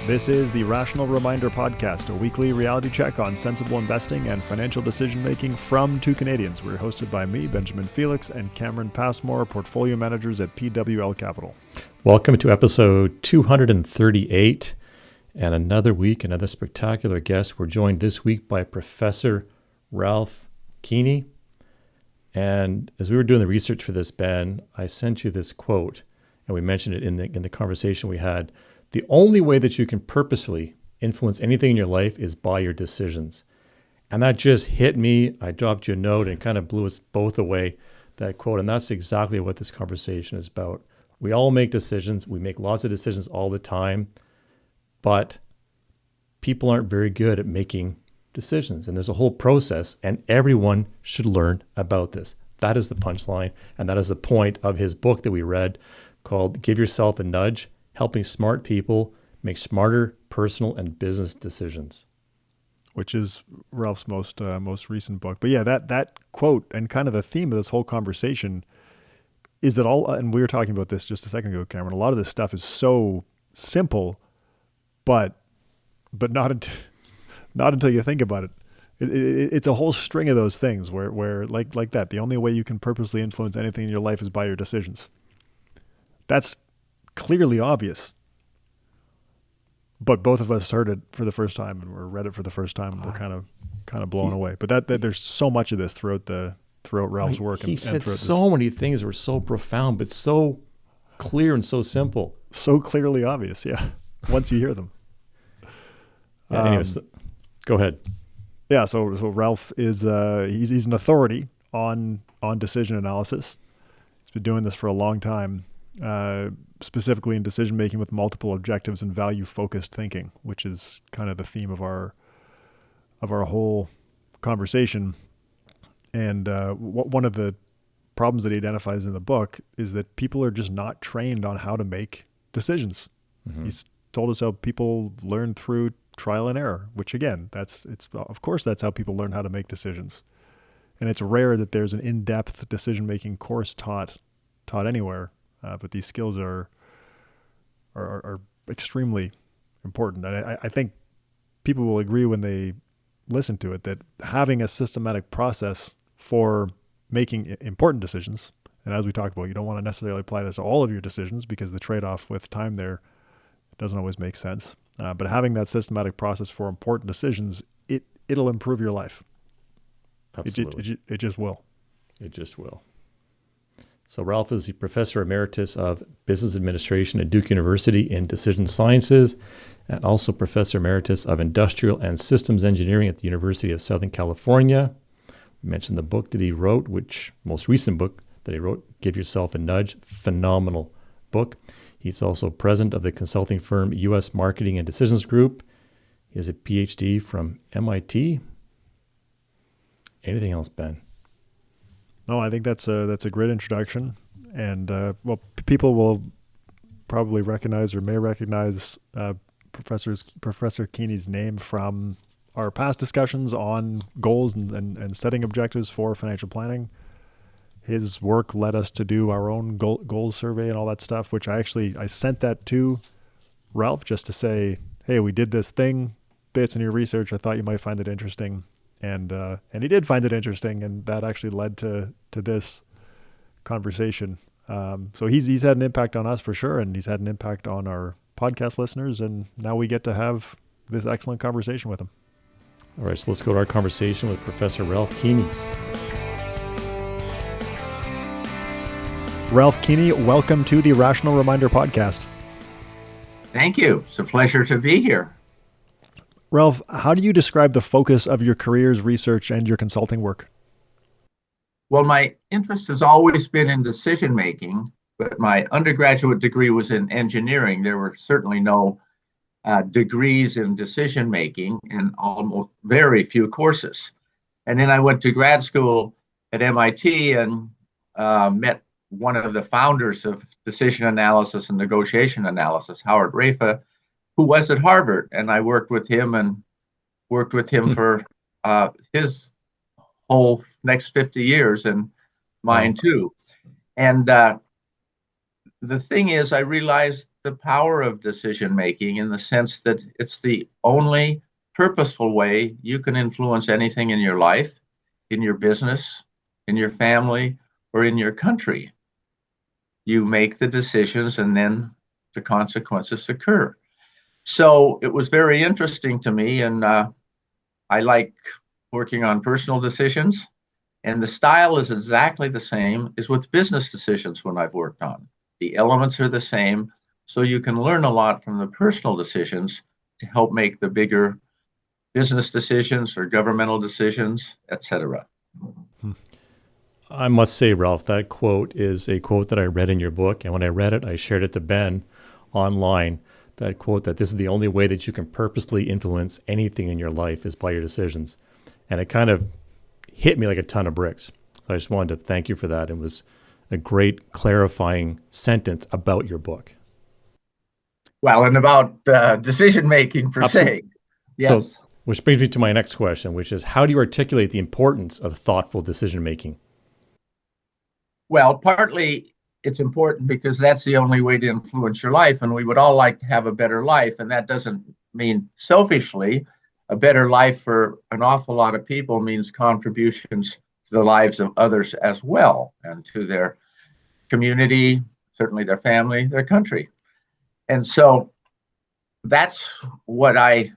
This is the Rational Reminder Podcast, a weekly reality check on sensible investing and financial decision-making from two Canadians. We're hosted by me, Benjamin Felix, and Cameron Passmore, portfolio managers at PWL Capital. Welcome to episode 238, and another week, another spectacular guest. We're joined this week by Professor Ralph Keeney. And as we were doing the research for this, Ben, I sent you this quote, and we mentioned it in the conversation we had. The only way that you can purposefully influence anything in your life is by your decisions. And that just hit me. I dropped you a note and kind of blew us both away, that quote. And that's exactly what this conversation is about. We all make decisions. We make lots of decisions all the time. But people aren't very good at making decisions. And there's a whole process. And everyone should learn about this. That is the punchline. And that is the point of his book that we read called Give Yourself a Nudge, Helping Smart People Make Smarter Personal and Business Decisions. Which is Ralph's most recent book. But yeah, that quote and kind of the theme of this whole conversation is that and we were talking about this just a second ago, Cameron, a lot of this stuff is so simple, but not until you think about it. It's a whole string of those things where like that, the only way you can purposely influence anything in your life is by your decisions. That's clearly obvious, but both of us heard it for the first time and read it for the first time, and we're kind of blown away. But that there's so much of this throughout Ralph's work. He said so many things were so profound, but so clear and so simple, so clearly obvious. Yeah, once you hear them. Anyways, go ahead. Yeah, so Ralph is he's an authority on decision analysis. He's been doing this for a long time. Specifically in decision making with multiple objectives and value focused thinking, which is kind of the theme of our whole conversation. And one of the problems that he identifies in the book is that people are just not trained on how to make decisions. Mm-hmm. He's told us how people learn through trial and error, which again, of course that's how people learn how to make decisions. And it's rare that there's an in-depth decision making course taught anywhere. But these skills are extremely important. And I think people will agree when they listen to it that having a systematic process for making important decisions, and as we talked about, you don't want to necessarily apply this to all of your decisions because the trade-off with time there doesn't always make sense. But having that systematic process for important decisions, it'll improve your life. Absolutely. It just will. It just will. So Ralph is the Professor Emeritus of Business Administration at Duke University in Decision Sciences, and also Professor Emeritus of Industrial and Systems Engineering at the University of Southern California. We mentioned the book that he wrote, most recent book that he wrote, Give Yourself a Nudge, phenomenal book. He's also president of the consulting firm U.S. Marketing and Decisions Group. He has a PhD from MIT. Anything else, Ben? No, I think that's a great introduction, and people will probably recognize or may recognize Professor Keeney's name from our past discussions on goals and setting objectives for financial planning. His work led us to do our own goals survey and all that stuff, which I sent that to Ralph just to say, hey, we did this thing based on your research. I thought you might find it interesting. And he did find it interesting, and that actually led to this conversation. So he's had an impact on us for sure, and he's had an impact on our podcast listeners, and now we get to have this excellent conversation with him. All right, so let's go to our conversation with Professor Ralph Keeney. Ralph Keeney, welcome to the Rational Reminder Podcast. Thank you. It's a pleasure to be here. Ralph, how do you describe the focus of your career's research and your consulting work? Well, my interest has always been in decision making, but my undergraduate degree was in engineering. There were certainly no degrees in decision making and almost very few courses. And then I went to grad school at MIT and met one of the founders of decision analysis and negotiation analysis, Howard Rafa, who was at Harvard, and I worked with him for his whole next 50 years and mine too. And the thing is, I realized the power of decision making in the sense that it's the only purposeful way you can influence anything in your life, in your business, in your family, or in your country. You make the decisions and then the consequences occur. So it was very interesting to me, and I like working on personal decisions. And the style is exactly the same as with business decisions when I've worked on. The elements are the same, so you can learn a lot from the personal decisions to help make the bigger business decisions or governmental decisions, etc. I must say, Ralph, that quote is a quote that I read in your book. And when I read it, I shared it to Ben online. That quote that this is the only way that you can purposely influence anything in your life is by your decisions. And it kind of hit me like a ton of bricks. So I just wanted to thank you for that. It was a great clarifying sentence about your book. Well, and about decision making per se. Yes. So, which brings me to my next question, which is how do you articulate the importance of thoughtful decision making? Well, partly it's important because that's the only way to influence your life. And we would all like to have a better life. And that doesn't mean selfishly. A better life for an awful lot of people means contributions to the lives of others as well, and to their community, certainly their family, their country. And so that's what I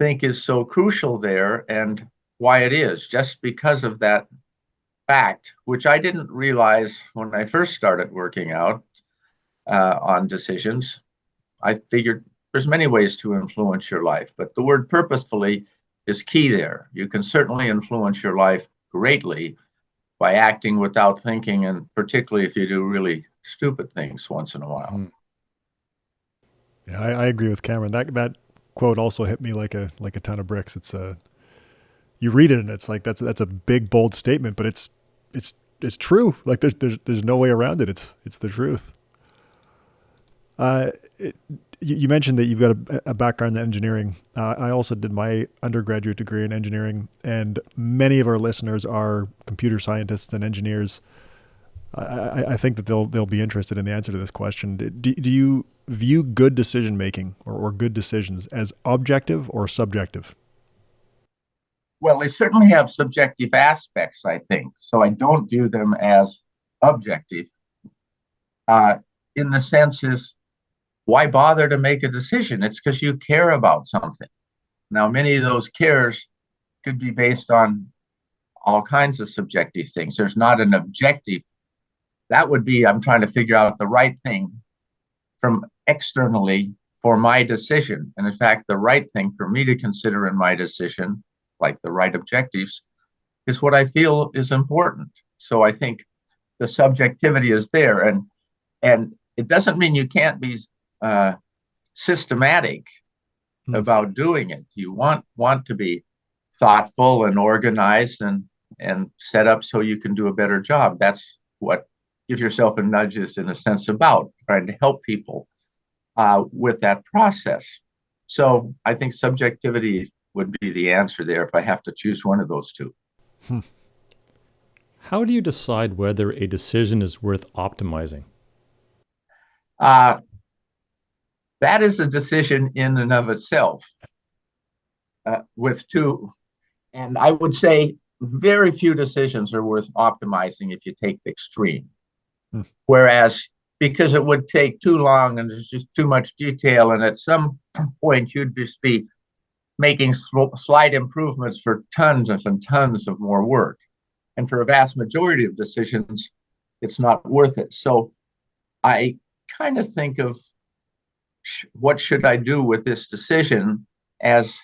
think is so crucial there, and why it is, just because of that fact, which I didn't realize when I first started working out on decisions. I figured there's many ways to influence your life, but the word purposefully is key there. You can certainly influence your life greatly by acting without thinking, and particularly if you do really stupid things once in a while. Mm. Yeah, I agree with Cameron. That quote also hit me like a ton of bricks. It's you read it and it's like that's a big bold statement, but it's true. Like there's no way around it. It's the truth. You mentioned that you've got a background in engineering. I also did my undergraduate degree in engineering, and many of our listeners are computer scientists and engineers. I think that they'll be interested in the answer to this question. Do you view good decision making or good decisions as objective or subjective? Well, they certainly have subjective aspects, I think. So I don't view them as objective. In the sense is, why bother to make a decision? It's because you care about something. Now, many of those cares could be based on all kinds of subjective things. There's not an objective. That would be, I'm trying to figure out the right thing from externally for my decision. And in fact, the right thing for me to consider in my decision, like the right objectives, is what I feel is important. So I think the subjectivity is there. And it doesn't mean you can't be systematic about doing it. You want to be thoughtful and organized and set up so you can do a better job. That's what Give Yourself a Nudge is in a sense about, trying to help people with that process. So I think subjectivity would be the answer there if I have to choose one of those two. How do you decide whether a decision is worth optimizing? That is a decision in and of itself with two. And I would say very few decisions are worth optimizing if you take the extreme. Whereas because it would take too long and there's just too much detail, and at some point you'd just be making slight improvements for tons and tons of more work. And for a vast majority of decisions, it's not worth it. So I kind of think of what should I do with this decision as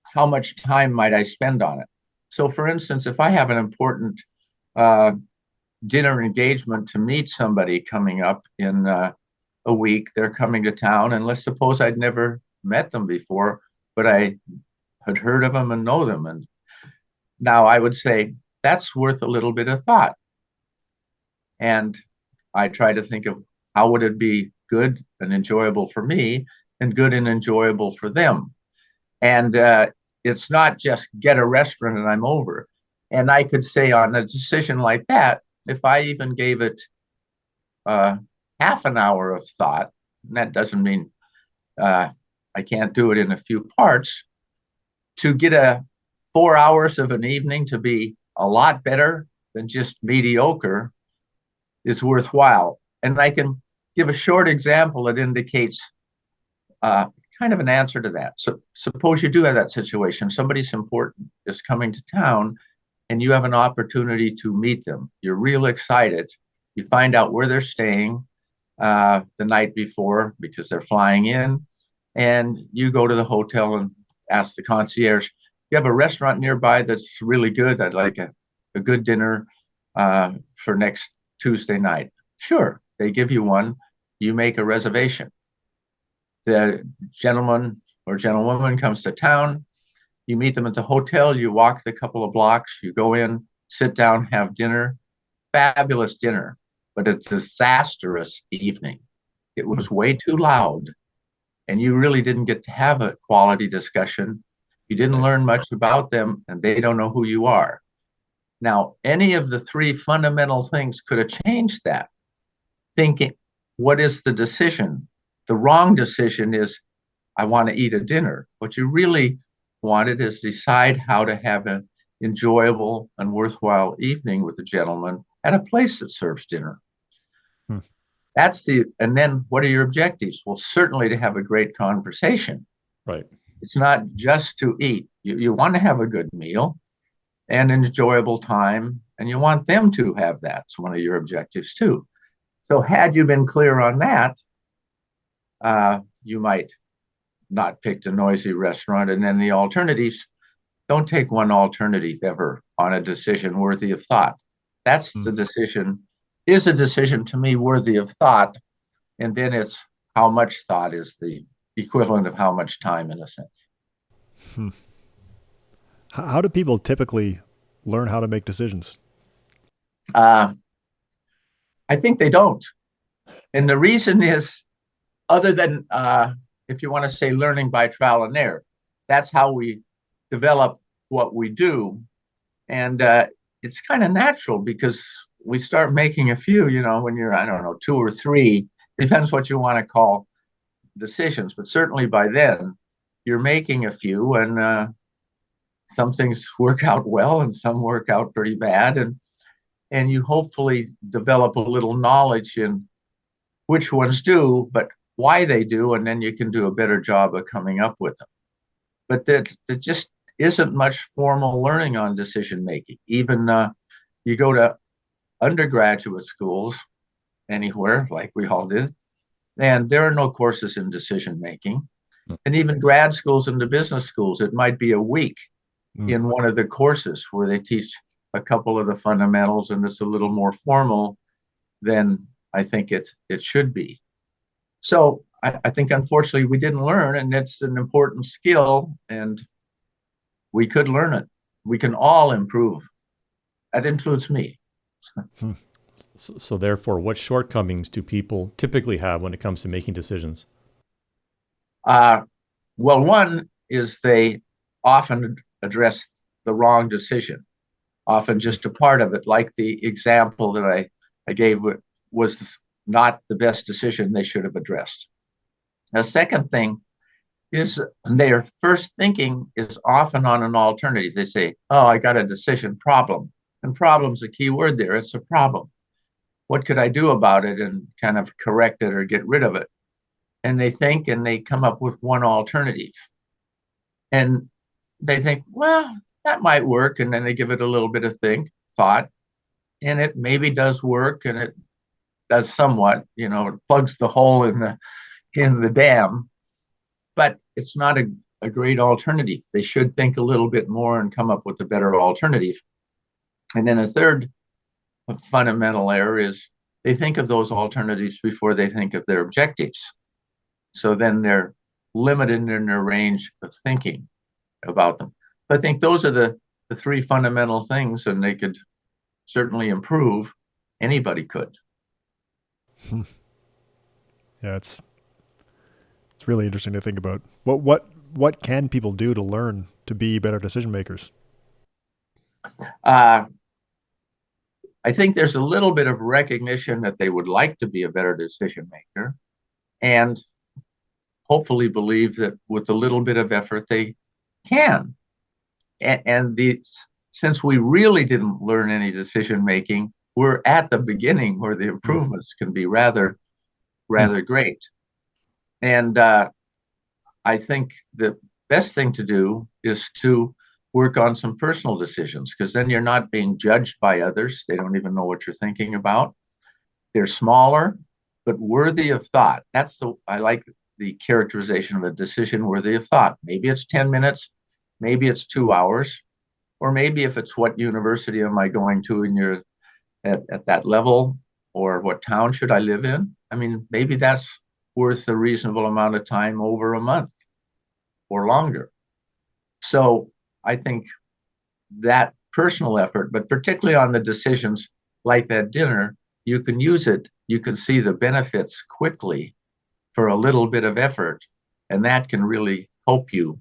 how much time might I spend on it. So for instance, if I have an important dinner engagement to meet somebody coming up in a week, they're coming to town, and let's suppose I'd never met them before, but I had heard of them and know them. And now I would say that's worth a little bit of thought. And I try to think of how would it be good and enjoyable for me and good and enjoyable for them. And it's not just get a restaurant and I'm over. And I could say on a decision like that, if I even gave it half an hour of thought, and that doesn't mean I can't do it in a few parts, to get 4 hours of an evening to be a lot better than just mediocre is worthwhile. And I can give a short example that indicates uh, kind of an answer to that. So suppose you do have that situation. Somebody's important is coming to town and you have an opportunity to meet them. You're real excited. You find out where they're staying the night before because they're flying in, and you go to the hotel and ask the concierge, you have a restaurant nearby that's really good. I'd like a good dinner for next Tuesday night. Sure, they give you one. You make a reservation. The gentleman or gentlewoman comes to town. You meet them at the hotel. You walk the couple of blocks. You go in, sit down, have dinner. Fabulous dinner, but a disastrous evening. It was way too loud, and you really didn't get to have a quality discussion. You didn't learn much about them, and they don't know who you are. Now, any of the three fundamental things could have changed that. Thinking, what is the decision? The wrong decision is, I want to eat a dinner. What you really wanted is decide how to have an enjoyable and worthwhile evening with a gentleman at a place that serves dinner. Hmm. And then what are your objectives? Well, certainly to have a great conversation. Right. It's not just to eat. You want to have a good meal and an enjoyable time, and you want them to have that. It's one of your objectives too. So had you been clear on that, you might not pick a noisy restaurant. And then the alternatives, don't take one alternative ever on a decision worthy of thought. That's the decision, is a decision to me worthy of thought. And then it's how much thought is the equivalent of how much time, in a sense. How do people typically learn how to make decisions? I think they don't. And the reason is, other than if you want to say learning by trial and error, that's how we develop what we do. And it's kind of natural because we start making a few, when you're, I don't know, 2 or 3, depends what you want to call decisions. But certainly by then, you're making a few, and some things work out well and some work out pretty bad. And you hopefully develop a little knowledge in which ones do, but why they do, and then you can do a better job of coming up with them. But there just isn't much formal learning on decision making. Even you go to undergraduate schools anywhere, like we all did, and there are no courses in decision making. And even grad schools and the business schools, it might be a week in one of the courses where they teach a couple of the fundamentals, and it's a little more formal than I think it should be. So I think, unfortunately, we didn't learn, and it's an important skill, and we could learn it. We can all improve. That includes me. So therefore, what shortcomings do people typically have when it comes to making decisions? Well, one is they often address the wrong decision, often just a part of it, like the example that I gave was not the best decision they should have addressed. The second thing is their first thinking is often on an alternative. They say, oh, I got a decision problem. And problem's a key word there. It's a problem. What could I do about it and kind of correct it or get rid of it? And they think and they come up with one alternative. And they think, well, that might work. And then they give it a little bit of thought, and it maybe does work, and it does somewhat, it plugs the hole in the dam, but it's not a great alternative. They should think a little bit more and come up with a better alternative. And then a third fundamental error is they think of those alternatives before they think of their objectives. So then they're limited in their range of thinking about them. I think those are the 3 fundamental things, and they could certainly improve. Anybody could. Yeah, it's really interesting to think about. What can people do to learn to be better decision makers? I think there's a little bit of recognition that they would like to be a better decision maker. and hopefully believe that with a little bit of effort they can. Since we really didn't learn any decision making, we're at the beginning where the improvements can be rather great. And I think the best thing to do is to work on some personal decisions, because then you're not being judged by others. They don't even know what you're thinking about. They're smaller, but worthy of thought. I like the characterization of a decision worthy of thought. Maybe it's 10 minutes, maybe it's 2 hours, or maybe if it's what university am I going to and you're at that level, or what town should I live in? I mean, maybe that's worth a reasonable amount of time over a month or longer. So I think that personal effort, but particularly on the decisions like that dinner, you can use it. You can see the benefits quickly for a little bit of effort, and that can really help you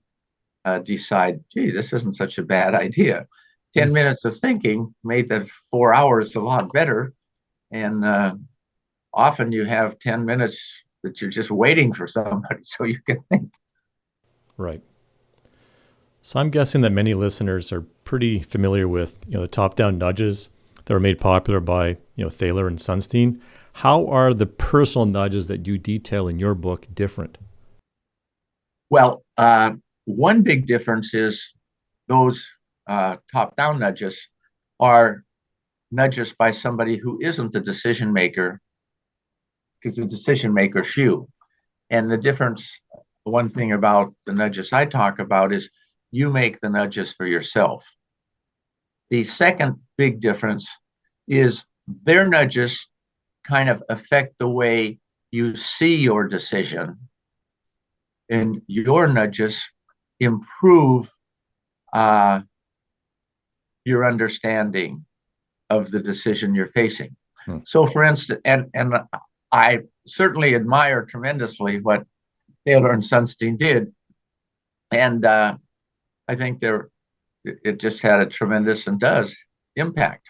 decide, gee, this isn't such a bad idea. 10 minutes of thinking made that 4 hours a lot better. And often you have 10 minutes that you're just waiting for somebody so you can think. Right. So I'm guessing that many listeners are pretty familiar with, the top-down nudges that were made popular by, Thaler and Sunstein. How are the personal nudges that you detail in your book different? Well, one big difference is those top-down nudges are nudges by somebody who isn't the decision maker, because the decision maker's you. And the difference, one thing about the nudges I talk about is you make the nudges for yourself. The second big difference is their nudges kind of affect the way you see your decision, and your nudges improve your understanding of the decision you're facing. So for instance, and I certainly admire tremendously what Thaler and Sunstein did. And I think it just had a tremendous, and does, impact.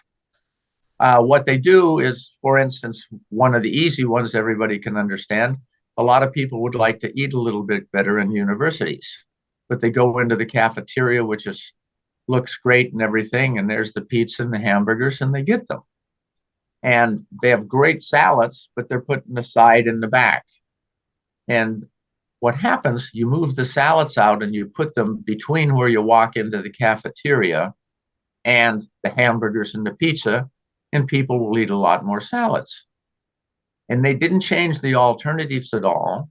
What they do is, for instance, one of the easy ones everybody can understand, a lot of people would like to eat a little bit better in universities, but they go into the cafeteria, which looks great and everything, and there's the pizza and the hamburgers, and they get them. And they have great salads, but they're put in the side in the back. And what happens, you move the salads out and you put them between where you walk into the cafeteria and the hamburgers and the pizza, and people will eat a lot more salads. And they didn't change the alternatives at all,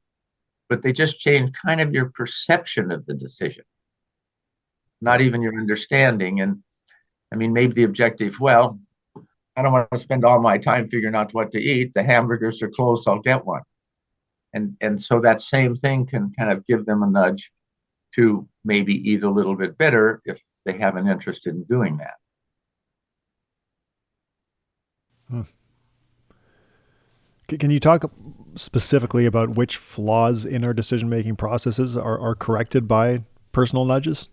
but they just changed kind of your perception of the decision, not even your understanding. And I mean, maybe the objective, well, I don't want to spend all my time figuring out what to eat. The hamburgers are closed, I'll get one. And so that same thing can kind of give them a nudge to maybe eat a little bit better if they have an interest in doing that. Can you talk specifically about which flaws in our decision-making processes are corrected by personal nudges?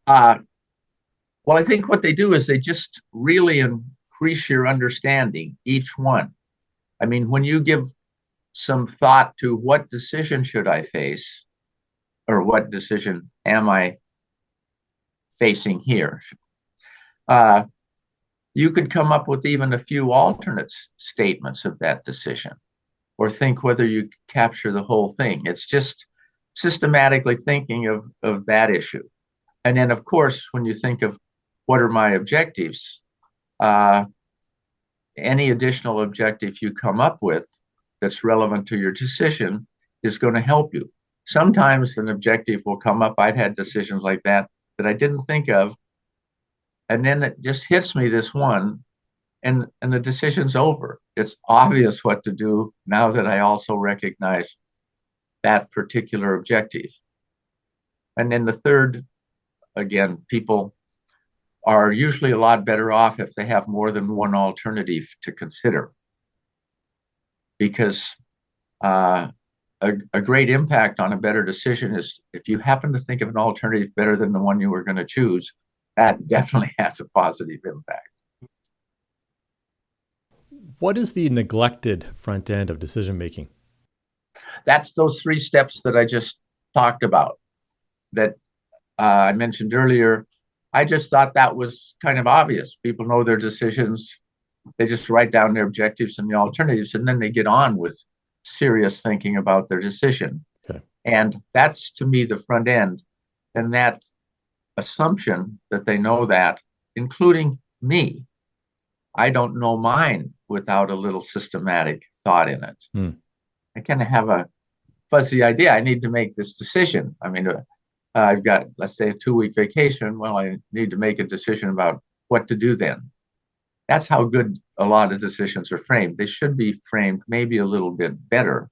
Well, I think what they do is they just really increase your understanding, each one. I mean, when you give some thought to what decision should I face, or what decision am I facing here, you could come up with even a few alternate statements of that decision, or think whether you capture the whole thing. It's just systematically thinking of that issue. And then, of course, when you think of what are my objectives, any additional objective you come up with that's relevant to your decision is going to help you. Sometimes an objective will come up. I've had decisions like that I didn't think of. And then it just hits me, this one, and the decision's over. It's obvious what to do now that I also recognize that particular objective. And then the third, again, people are usually a lot better off if they have more than one alternative to consider. Because a great impact on a better decision is if you happen to think of an alternative better than the one you were going to choose, that definitely has a positive impact. What is the neglected front end of decision making? That's those three steps that I just talked about that I mentioned earlier. I just thought that was kind of obvious. People know their decisions. They just write down their objectives and the alternatives, and then they get on with serious thinking about their decision. Okay. And that's, to me, the front end. And that assumption that they know that, including me, I don't know mine without a little systematic thought in it. I kind of have a fuzzy idea. I need to make this decision. I mean, I've got, let's say, a 2-week vacation. Well, I need to make a decision about what to do then. That's how good a lot of decisions are framed. They should be framed maybe a little bit better,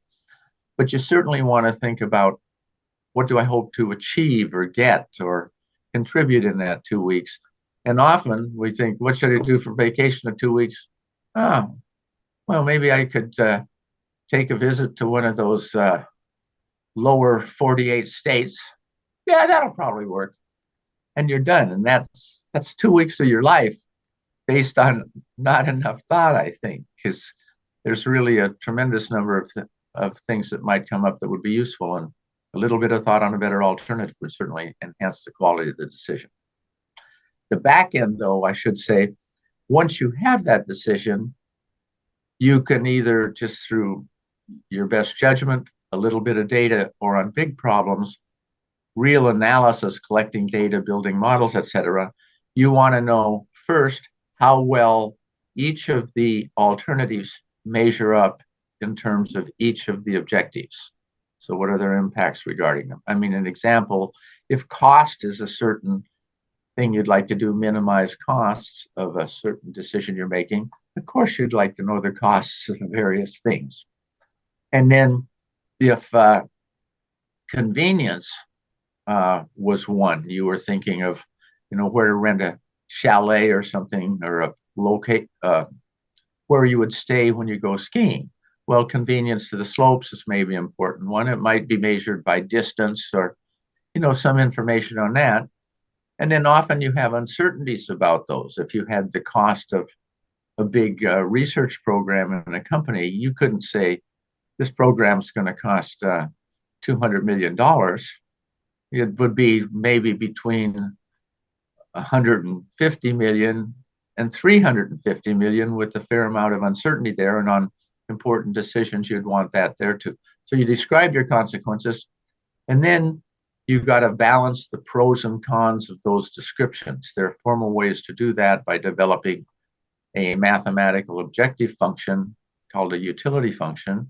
but you certainly want to think about, what do I hope to achieve or get or contribute in that 2 weeks? And often we think, what should I do for vacation in 2 weeks? Oh, well, maybe I could take a visit to one of those lower 48 states. Yeah, that'll probably work. And you're done. And that's 2 weeks of your life based on not enough thought, I think, because there's really a tremendous number of things that might come up that would be useful. And a little bit of thought on a better alternative would certainly enhance the quality of the decision. The back end, though, I should say, once you have that decision, you can either just through your best judgment, a little bit of data, or on big problems, real analysis, collecting data, building models, etc. You want to know first how well each of the alternatives measure up in terms of each of the objectives. So what are their impacts regarding them? I mean, an example, if cost is a certain thing you'd like to do, minimize costs of a certain decision you're making, of course you'd like to know the costs of various things. And then if convenience was one, you were thinking of, where to rent a chalet or something, or a locate where you would stay when you go skiing. Well, convenience to the slopes is maybe an important one. It might be measured by distance or, some information on that. And then often you have uncertainties about those. If you had the cost of a big research program in a company, you couldn't say this program's going to cost $200 million. It would be maybe between 150 million and 350 million, with a fair amount of uncertainty there. And on important decisions, you'd want that there too. So you describe your consequences, and then you've got to balance the pros and cons of those descriptions. There are formal ways to do that by developing a mathematical objective function called a utility function.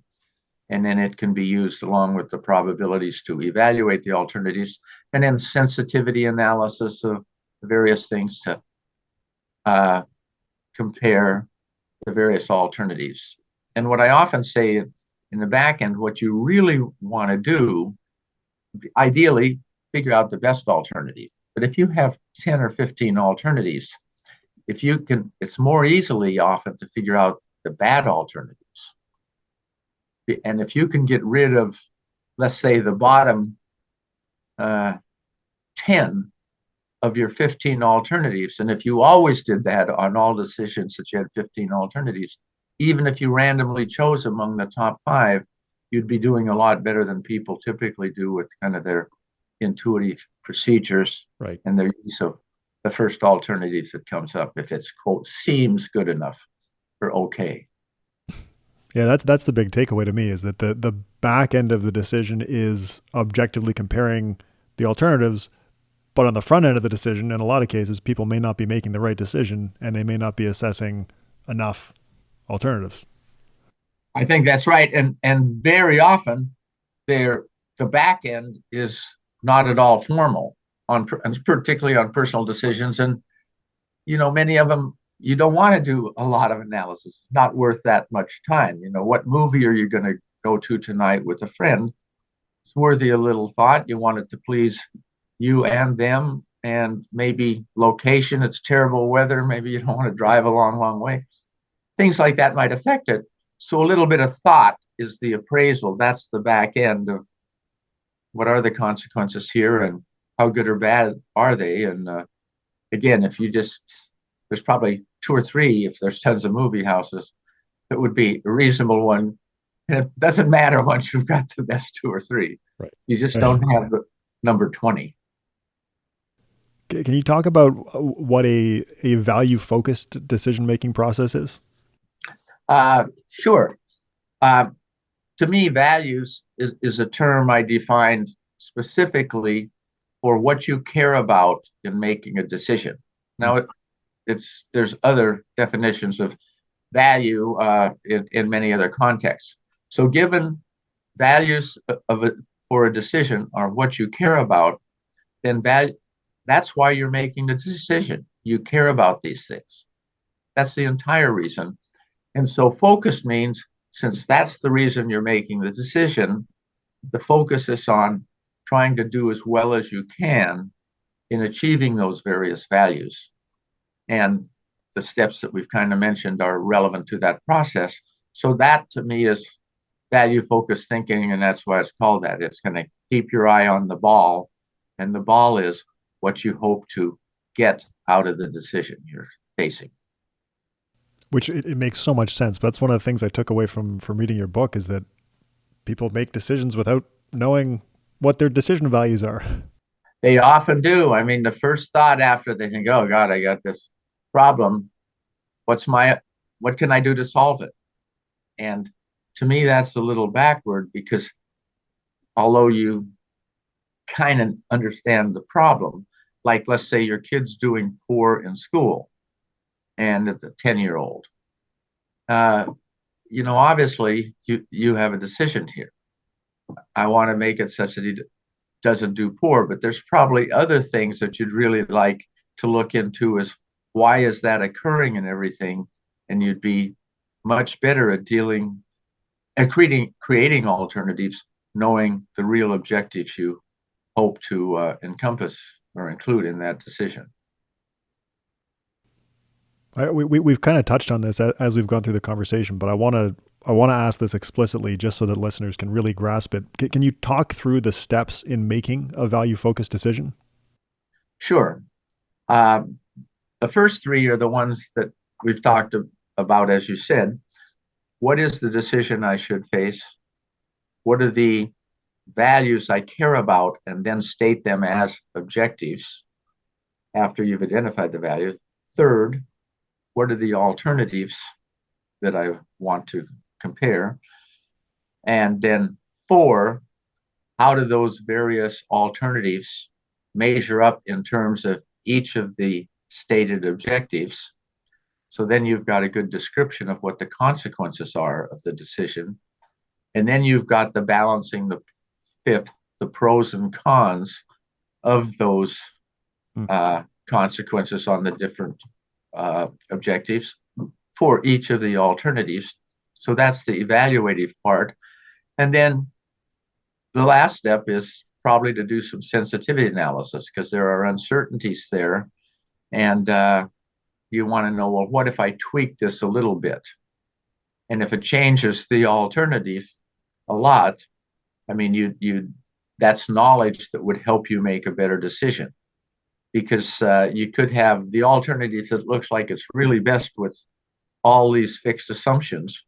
And then it can be used along with the probabilities to evaluate the alternatives, and then sensitivity analysis of various things to compare the various alternatives. And what I often say in the back end, what you really want to do, ideally, figure out the best alternative. But if you have 10 or 15 alternatives, if you can, it's more easily often to figure out the bad alternatives. And if you can get rid of, let's say, the bottom 10 of your 15 alternatives, and if you always did that on all decisions that you had 15 alternatives, even if you randomly chose among the top 5, you'd be doing a lot better than people typically do with kind of their intuitive procedures, right, and their use of the first alternative that comes up, if it's, quote, seems good enough or okay. Yeah, that's the big takeaway to me, is that the back end of the decision is objectively comparing the alternatives, but on the front end of the decision, in a lot of cases, people may not be making the right decision, and they may not be assessing enough alternatives. I think that's right, and very often, the back end is not at all formal particularly on personal decisions, and many of them you don't want to do a lot of analysis. It's not worth that much time. What movie are you going to go to tonight with a friend? It's worthy a little thought. You want it to please you and them, and maybe location. It's terrible weather. Maybe you don't want to drive a long, long way. Things like that might affect it. So a little bit of thought is the appraisal. That's the back end of what are the consequences here, and how good or bad are they? And again, if you just, there's probably 2 or 3, if there's tons of movie houses, it would be a reasonable one And it doesn't matter once you've got the best two or three. Right. You just don't have the number 20. Can you talk about what a value-focused decision-making process is? Sure. Uh, to me, values is a term I defined specifically for what you care about in making a decision. Now, there's other definitions of value in many other contexts. So, given values for a decision are what you care about, then that's why you're making the decision. You care about these things. That's the entire reason. And so, focus means since that's the reason you're making the decision, the focus is on trying to do as well as you can in achieving those various values. And the steps that we've kind of mentioned are relevant to that process. So that to me is value focused thinking, and that's why it's called that. It's going to keep your eye on the ball, and the ball is what you hope to get out of the decision you're facing. Which it makes so much sense. But that's one of the things I took away from reading your book is that people make decisions without knowing what their decision values are. They often do. I mean, the first thought after they think, "Oh God, I got this problem. What can I do to solve it?" And to me, that's a little backward because although you kind of understand the problem, like let's say your kid's doing poor in school and it's a 10-year-old, obviously you have a decision here. I want to make it such that he doesn't do poor, but there's probably other things that you'd really like to look into as why is that occurring and everything, and you'd be much better at creating alternatives, knowing the real objectives you hope to encompass or include in that decision. We've kind of touched on this as we've gone through the conversation, but I want to ask this explicitly just so that listeners can really grasp it. Can you talk through the steps in making a value-focused decision? Sure. The first three are the ones that we've talked about, as you said. What is the decision I should face? What are the values I care about? And then state them as objectives after you've identified the values. Third, what are the alternatives that I want to compare? And then four, how do those various alternatives measure up in terms of each of the stated objectives? So then you've got a good description of what the consequences are of the decision. And then you've got the balancing, the fifth, the pros and cons of those consequences on the different objectives for each of the alternatives. So that's the evaluative part. And then the last step is probably to do some sensitivity analysis because there are uncertainties there. And you want to know, well, what if I tweak this a little bit? And if it changes the alternative a lot, I mean, that's knowledge that would help you make a better decision. Because you could have the alternative that looks like it's really best with all these fixed assumptions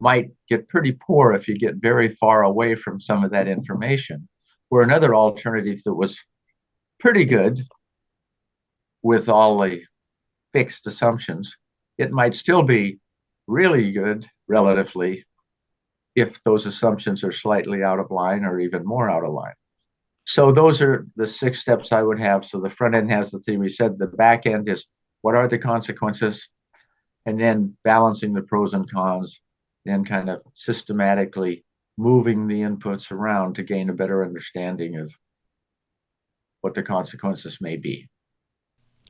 might get pretty poor if you get very far away from some of that information. Where another alternative that was pretty good with all the fixed assumptions, it might still be really good relatively if those assumptions are slightly out of line or even more out of line. So those are the 6 steps I would have. So the front end has the thing we said, the back end is what are the consequences, and then balancing the pros and cons, then kind of systematically moving the inputs around to gain a better understanding of what the consequences may be.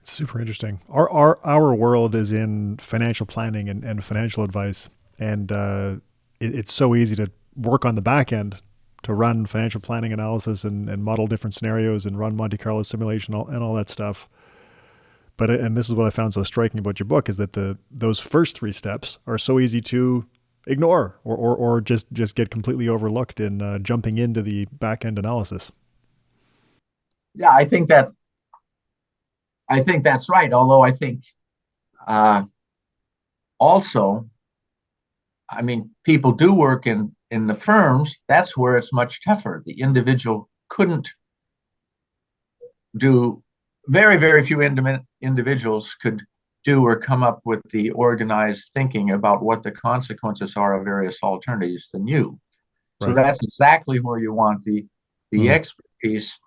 It's super interesting. Our world is in financial planning and financial advice, and it's so easy to work on the back end to run financial planning analysis and model different scenarios and run Monte Carlo simulation and all that stuff. But and this is what I found so striking about your book is that those first 3 steps are so easy to ignore or just get completely overlooked in jumping into the back end analysis. Yeah, I think that's right. Although I think also I mean, people do work in the firms. That's where it's much tougher. The individual couldn't do, very, very few individuals could do or come up with the organized thinking about what the consequences are of various alternatives than you. So Right. that's exactly where you want the expertise,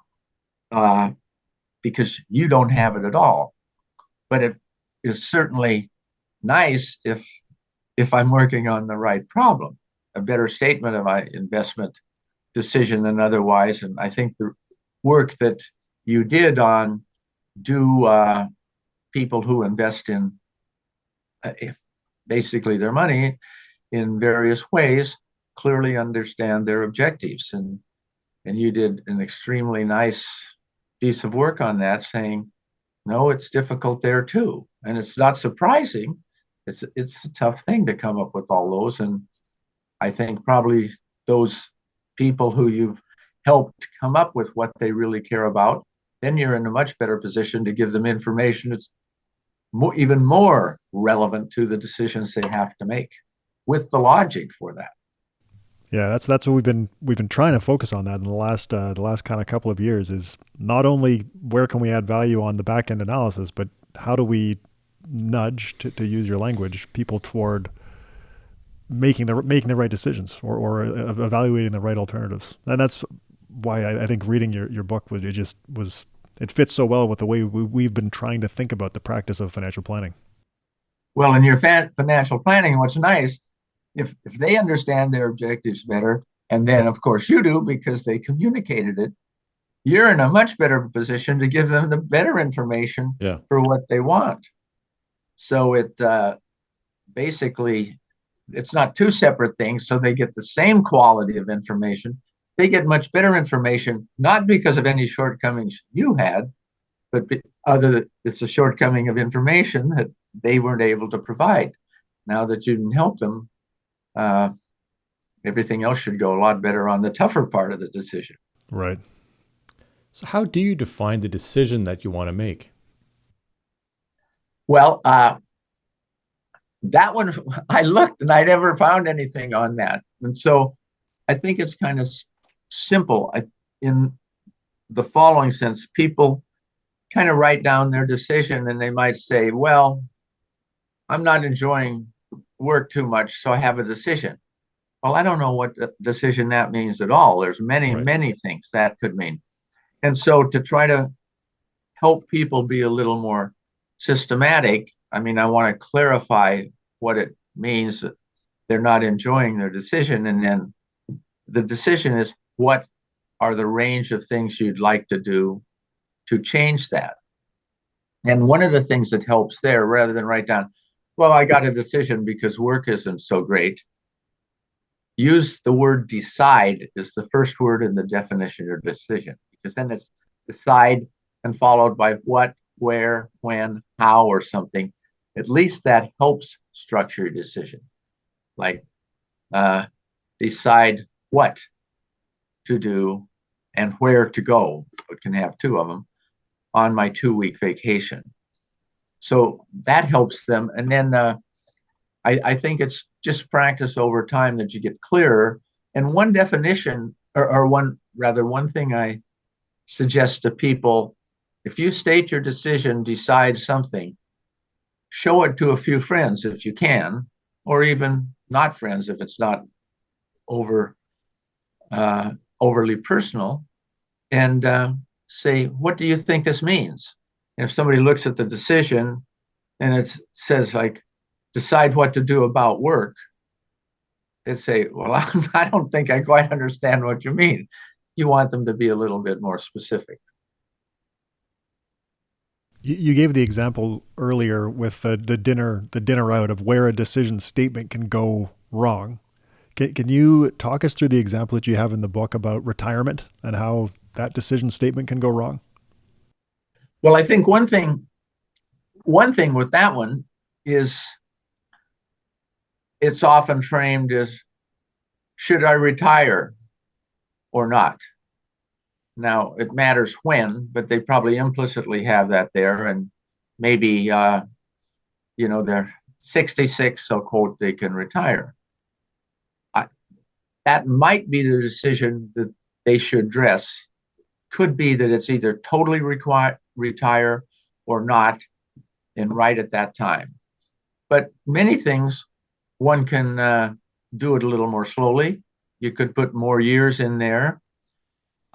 because you don't have it at all. But it is certainly nice if I'm working on the right problem, a better statement of my investment decision than otherwise. And I think the work that you did on do people who invest in basically their money in various ways clearly understand their objectives, and you did an extremely nice piece of work on that, saying no, it's difficult there too, and it's not surprising. It's a tough thing to come up with all those, and I think probably those people who you've helped come up with what they really care about, then you're in a much better position to give them information that's even more relevant to the decisions they have to make, with the logic for that. Yeah, that's what we've been trying to focus on that in the last kind of couple of years, is not only where can we add value on the back end analysis, but how do we nudge, to use your language, people toward making the right decisions, or evaluating the right alternatives. And that's why I think reading your book it fits so well with the way we've been trying to think about the practice of financial planning. Well, in your financial planning, what's nice, if they understand their objectives better, and then of course you do because they communicated it, you're in a much better position to give them the better information for what they want. So it basically, it's not two separate things. So they get the same quality of information. They get much better information, not because of any shortcomings you had, but it's a shortcoming of information that they weren't able to provide. Now that you can help them, everything else should go a lot better on the tougher part of the decision. Right. So how do you define the decision that you want to make? Well, that one, I looked and I never found anything on that. And so I think it's kind of simple in the following sense. People kind of write down their decision and they might say, well, I'm not enjoying work too much, so I have a decision. Well, I don't know what decision that means at all. There's many things that could mean. And so to try to help people be a little more systematic, I mean, I want to clarify what it means that they're not enjoying their decision. And then the decision is, what are the range of things you'd like to do to change that? And one of the things that helps there, rather than write down, well, I got a decision because work isn't so great, use the word decide as the first word in the definition of decision, because then it's decide and followed by what, where, when, how, or something. At least that helps structure your decision. Like decide what to do and where to go. It can have two of them on my 2-week vacation. So that helps them. And then I think it's just practice over time that you get clearer. And one definition, or one thing I suggest to people, if you state your decision, decide something, show it to a few friends if you can, or even not friends if it's not overly personal, and say, what do you think this means? And if somebody looks at the decision and it says, like, decide what to do about work, they'd say, well, I don't think I quite understand what you mean. You want them to be a little bit more specific. You gave the example earlier with the dinner out of where a decision statement can go wrong. Can you talk us through the example that you have in the book about retirement and how that decision statement can go wrong? Well, I think one thing with that one is it's often framed as, should I retire or not? Now, it matters when, but they probably implicitly have that there. And maybe, they're 66, so quote, they can retire. that might be the decision that they should address. Could be that it's either totally retire or not, and right at that time. But many things one can do it a little more slowly. You could put more years in there.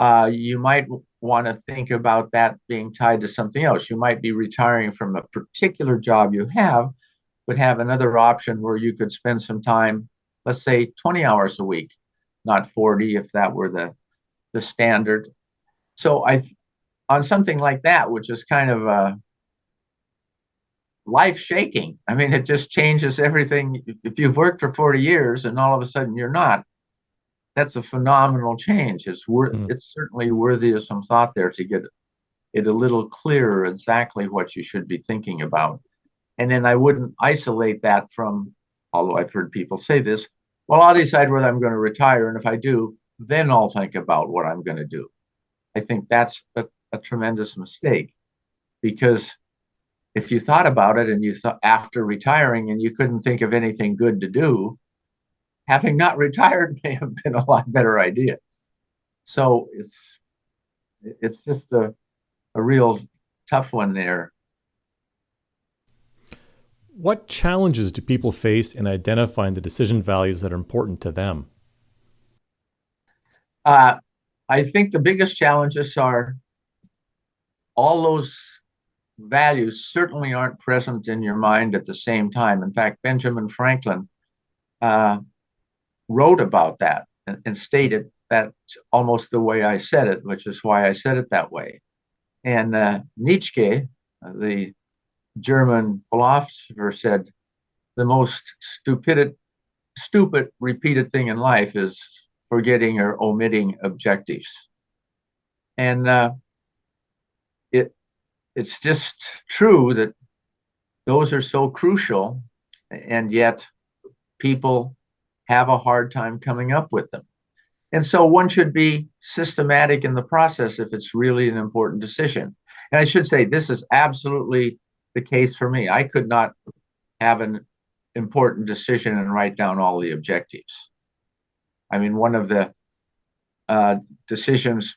You might want to think about that being tied to something else. You might be retiring from a particular job you have, but have another option where you could spend some time, let's say 20 hours a week, not 40 if that were the standard. So on something like that, which is kind of life shaking. I mean, it just changes everything. If you've worked for 40 years and all of a sudden you're not, that's a phenomenal change. It's certainly worthy of some thought there to get it a little clearer exactly what you should be thinking about. And then I wouldn't isolate that from, although I've heard people say this, well, I'll decide whether I'm going to retire. And if I do, then I'll think about what I'm going to do. I think that's a tremendous mistake, because if you thought about it and you thought after retiring and you couldn't think of anything good to do, having not retired may have been a lot better idea. So it's just a real tough one there. What challenges do people face in identifying the decision values that are important to them? I think the biggest challenges are all those values certainly aren't present in your mind at the same time. In fact, Benjamin Franklin wrote about that and stated that almost the way I said it, which is why I said it that way. And Nietzsche, the German philosopher, said the most stupid repeated thing in life is forgetting or omitting objectives. And it's just true that those are so crucial, and yet people have a hard time coming up with them. And so one should be systematic in the process if it's really an important decision. And I should say, this is absolutely the case for me. I could not have an important decision and write down all the objectives. I mean, one of the decisions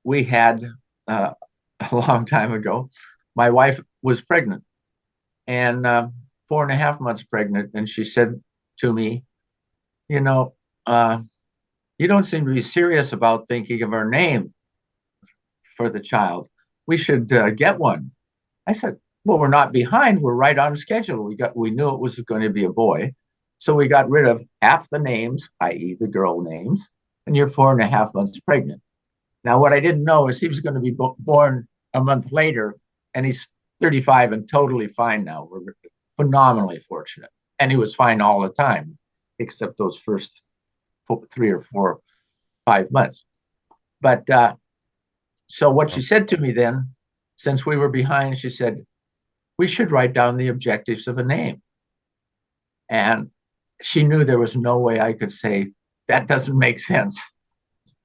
we had a long time ago, my wife was pregnant and 4.5 months pregnant. And she said to me, you know, you don't seem to be serious about thinking of our name for the child. We should get one. I said, well, we're not behind. We're right on schedule. We knew it was going to be a boy. So we got rid of half the names, i.e. the girl names, and you're 4.5 months pregnant. Now, what I didn't know is he was going to be born a month later, and he's 35 and totally fine now. We're phenomenally fortunate. And he was fine all the time, except those first 3 or 4, 5 months. But so what she said to me then, since we were behind, she said, we should write down the objectives of a name. And she knew there was no way I could say, that doesn't make sense,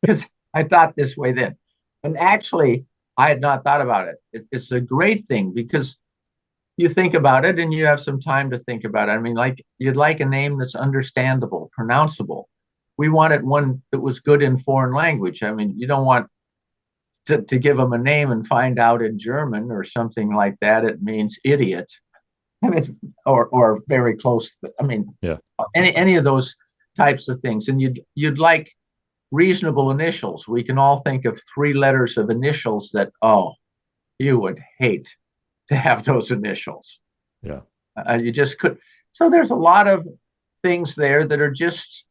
because I thought this way then. And actually, I had not thought about it. It's a great thing, because you think about it and you have some time to think about it. I mean, like, you'd like a name that's understandable, pronounceable. We wanted one that was good in foreign language. I mean, you don't want to give them a name and find out in German or something like that it means idiot. I mean, or very close to, I mean, yeah, any of those types of things. And you'd like reasonable initials. We can all think of 3 letters of initials that, oh, you would hate to have those initials. Yeah. You just could. So there's a lot of things there that are just,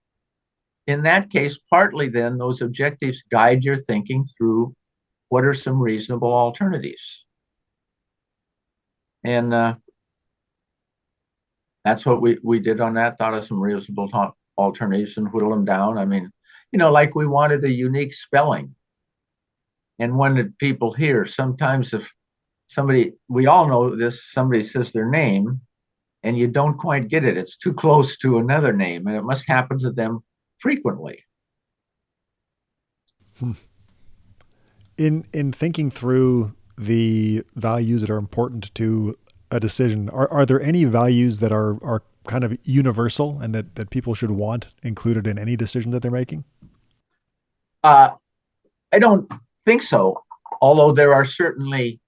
in that case, partly then those objectives guide your thinking through what are some reasonable alternatives. And that's what we did on that, thought of some reasonable alternatives and whittle them down. I mean, like we wanted a unique spelling. And when did people hear? Sometimes if somebody, we all know this, somebody says their name and you don't quite get it. It's too close to another name, and it must happen to them frequently. In thinking through the values that are important to a decision, are there any values that are kind of universal and that people should want included in any decision that they're making? Uh, I don't think so, although there are certainly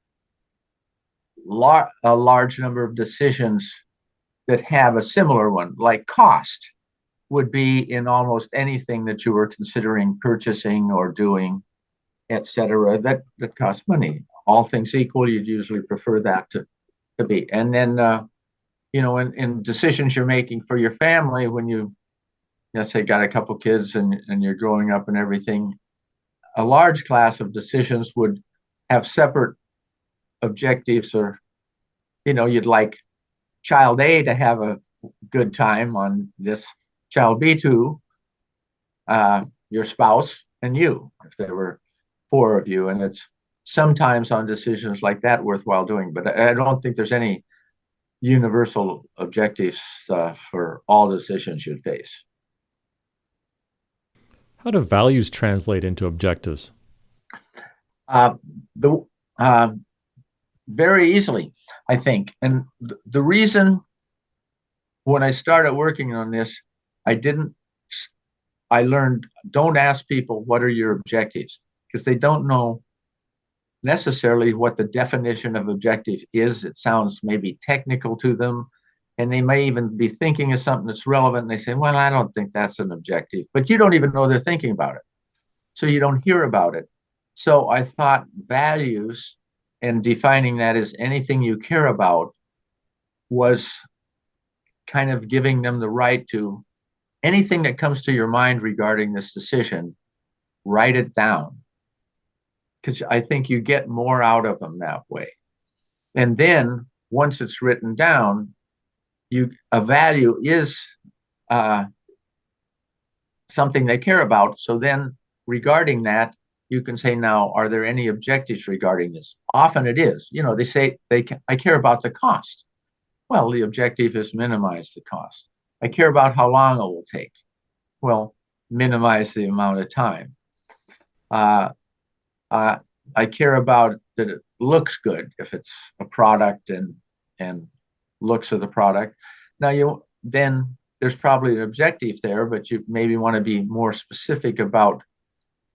a large number of decisions that have a similar one, like cost would be in almost anything that you were considering purchasing or doing, etc. That costs money. All things equal, you'd usually prefer that to be. And then, in decisions you're making for your family, when you, say, got a couple kids and you're growing up and everything, a large class of decisions would have separate objectives, or, you'd like child A to have a good time on this, child B to your spouse and you, if there were four of you. And it's sometimes on decisions like that worthwhile doing, but I don't think there's any universal objectives for all decisions you'd face. How do values translate into objectives? The Very easily, I think. And the reason when I started working on this, I learned, don't ask people what are your objectives, because they don't know necessarily what the definition of objective is. It sounds maybe technical to them, and they may even be thinking of something that's relevant, and they say, well, I don't think that's an objective, but you don't even know they're thinking about it, so you don't hear about it. So I thought values, and defining that as anything you care about, was kind of giving them the right to anything that comes to your mind regarding this decision, write it down, because I think you get more out of them that way. And then once it's written down, a value is something they care about. So then regarding that, you can say, now, are there any objectives regarding this? Often it is. They say, I care about the cost. Well, the objective is minimize the cost. I care about how long it will take. Well, minimize the amount of time. I care about that it looks good, if it's a product and looks of the product. Now, then there's probably an objective there, but you maybe want to be more specific about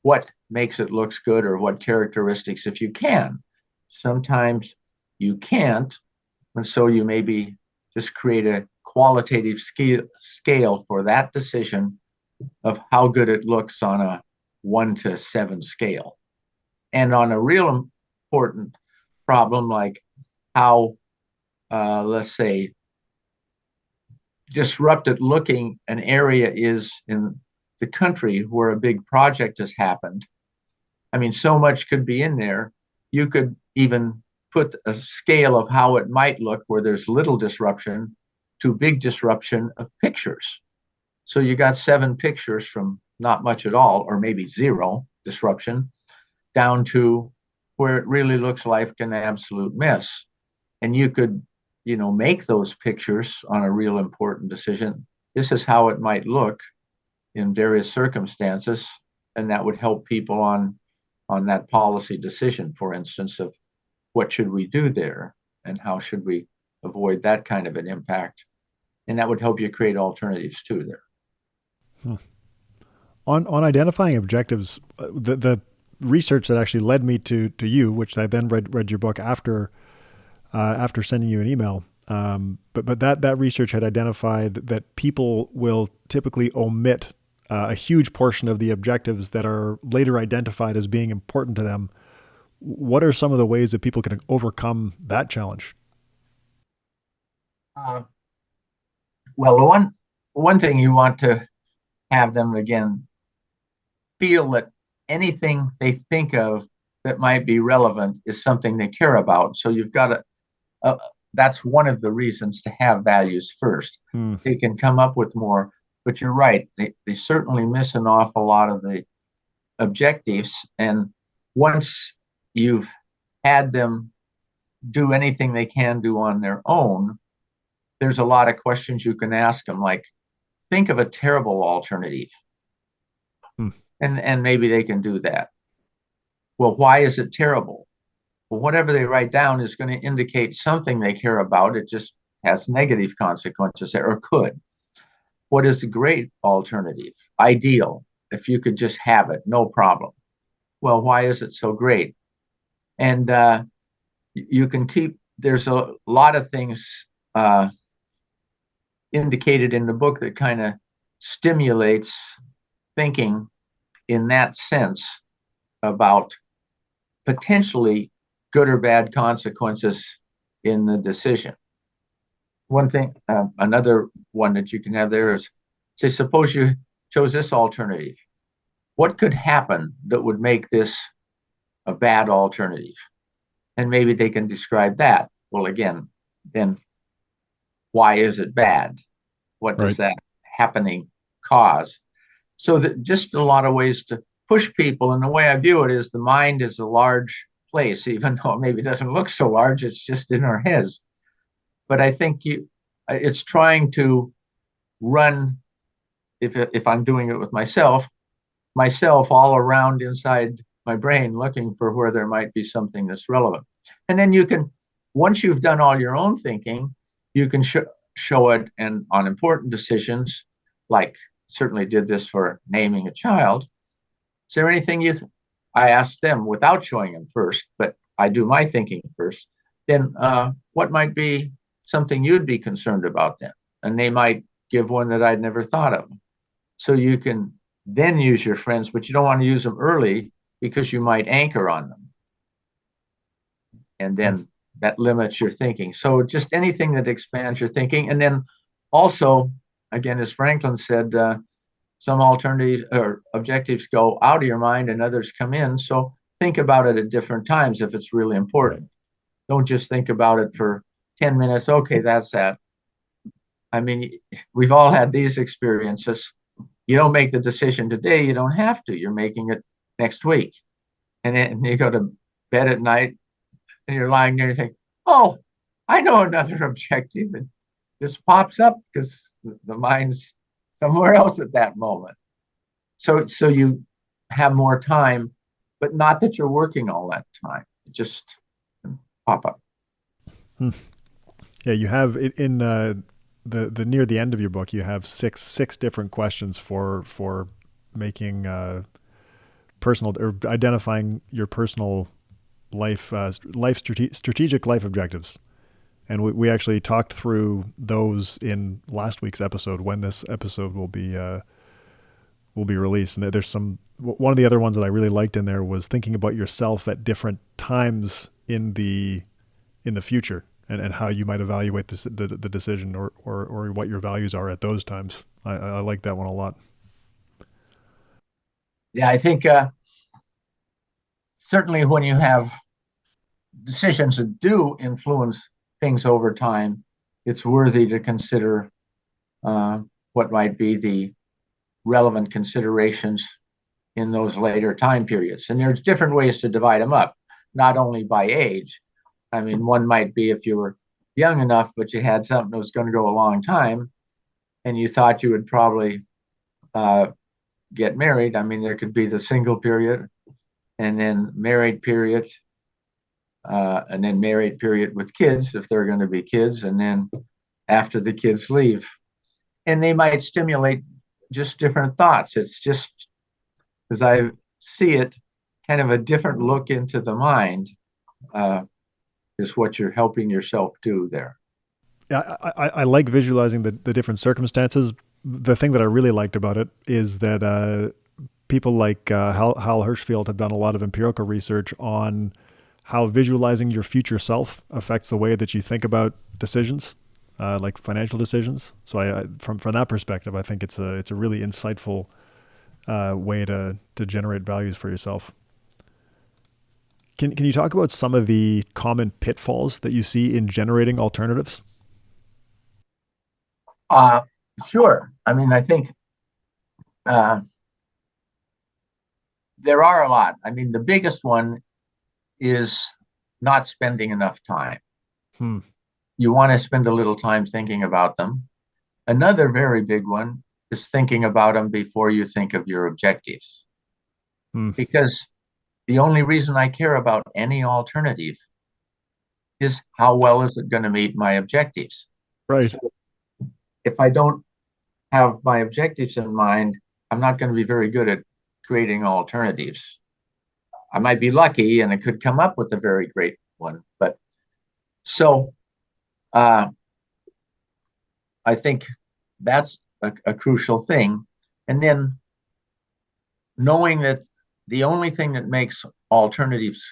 what makes it looks good, or what characteristics, if you can. Sometimes you can't, and so you maybe just create a qualitative scale for that decision of how good it looks on a 1 to 7 scale. And on a real important problem like how, let's say, disrupted looking an area is in the country where a big project has happened, I mean, so much could be in there. You could even put a scale of how it might look where there's little disruption to big disruption of pictures. So you got 7 pictures from not much at all, or maybe 0 disruption, down to where it really looks like an absolute mess. And you could, make those pictures on a real important decision. This is how it might look in various circumstances, and that would help people on that policy decision, for instance, of what should we do there and how should we avoid that kind of an impact. And that would help you create alternatives too there. On identifying objectives, the research that actually led me to you, which I then read your book after sending you an email. But that research had identified that people will typically omit a huge portion of the objectives that are later identified as being important to them. What are some of the ways that people can overcome that challenge? Well, the one thing you want to have them, again, feel that anything they think of that might be relevant is something they care about. So you've got to, that's one of the reasons to have values first. They can come up with more, but you're right. They certainly miss an awful lot of the objectives. And once you've had them do anything they can do on their own, there's a lot of questions you can ask them, like, think of a terrible alternative. And maybe they can do that. Well, why is it terrible? Well, whatever they write down is going to indicate something they care about. It just has negative consequences or could. What is a great alternative? Ideal. If you could just have it, no problem. Well, why is it so great? And you can keep, there's a lot of things indicated in the book that kind of stimulates thinking in that sense about potentially good or bad consequences in the decision. One thing, another one that you can have there is, say, suppose you chose this alternative. What could happen that would make this a bad alternative? And maybe they can describe that. Well, again, then why is it bad? What does that happening cause? So that just a lot of ways to push people. And the way I view it is the mind is a large place, even though it maybe doesn't look so large, it's just in our heads. But I think it's trying to run, if I'm doing it with myself all around inside my brain, looking for where there might be something that's relevant. And then you can, once you've done all your own thinking, you can show it and on important decisions, like certainly did this for naming a child. Is there anything I ask them without showing them first, but I do my thinking first, then what might be something you'd be concerned about then? And they might give one that I'd never thought of. So you can then use your friends, but you don't want to use them early because you might anchor on them. And then that limits your thinking. So just anything that expands your thinking. And then also, again, as Franklin said, some alternatives or objectives go out of your mind and others come in. So think about it at different times if it's really important. Right. Don't just think about it for 10 minutes. Okay, that's that. I mean, we've all had these experiences. You don't make the decision today, you don't have to. You're making it next week. And then you go to bed at night and you're lying there and you think, oh, I know another objective. And this pops up because the mind's somewhere else at that moment. So you have more time, but not that you're working all that time. It just pop up. Yeah, you have it in the near the end of your book. You have six different questions for making personal or identifying your personal life strategic life objectives. And we actually talked through those in last week's episode when this episode will be released. And there's one of the other ones that I really liked in there was thinking about yourself at different times in the future and how you might evaluate the decision or what your values are at those times. I like that one a lot. Yeah, I think certainly when you have decisions that do influence things over time, it's worthy to consider what might be the relevant considerations in those later time periods. And there's different ways to divide them up, not only by age. I mean, one might be if you were young enough, but you had something that was going to go a long time, and you thought you would probably get married. I mean, there could be the single period, and then married period, and then married period with kids, if there are going to be kids, and then after the kids leave. And they might stimulate just different thoughts. It's just, as I see it, kind of a different look into the mind is what you're helping yourself do there. Yeah, I like visualizing the different circumstances. The thing that I really liked about it is that people like Hal Hirschfield have done a lot of empirical research on how visualizing your future self affects the way that you think about decisions, like financial decisions. So from that perspective, I think it's a really insightful way to generate values for yourself. Can you talk about some of the common pitfalls that you see in generating alternatives? Sure. I mean, I think there are a lot. I mean, the biggest one is not spending enough time. You want to spend a little time thinking about them. Another very big one is thinking about them before you think of your objectives. Because the only reason I care about any alternative is how well is it going to meet my objectives. Right. So if I don't have my objectives in mind, I'm not going to be very good at creating alternatives. I might be lucky and I could come up with a very great one. But so uh, I think that's a crucial thing. And then knowing that the only thing that makes alternatives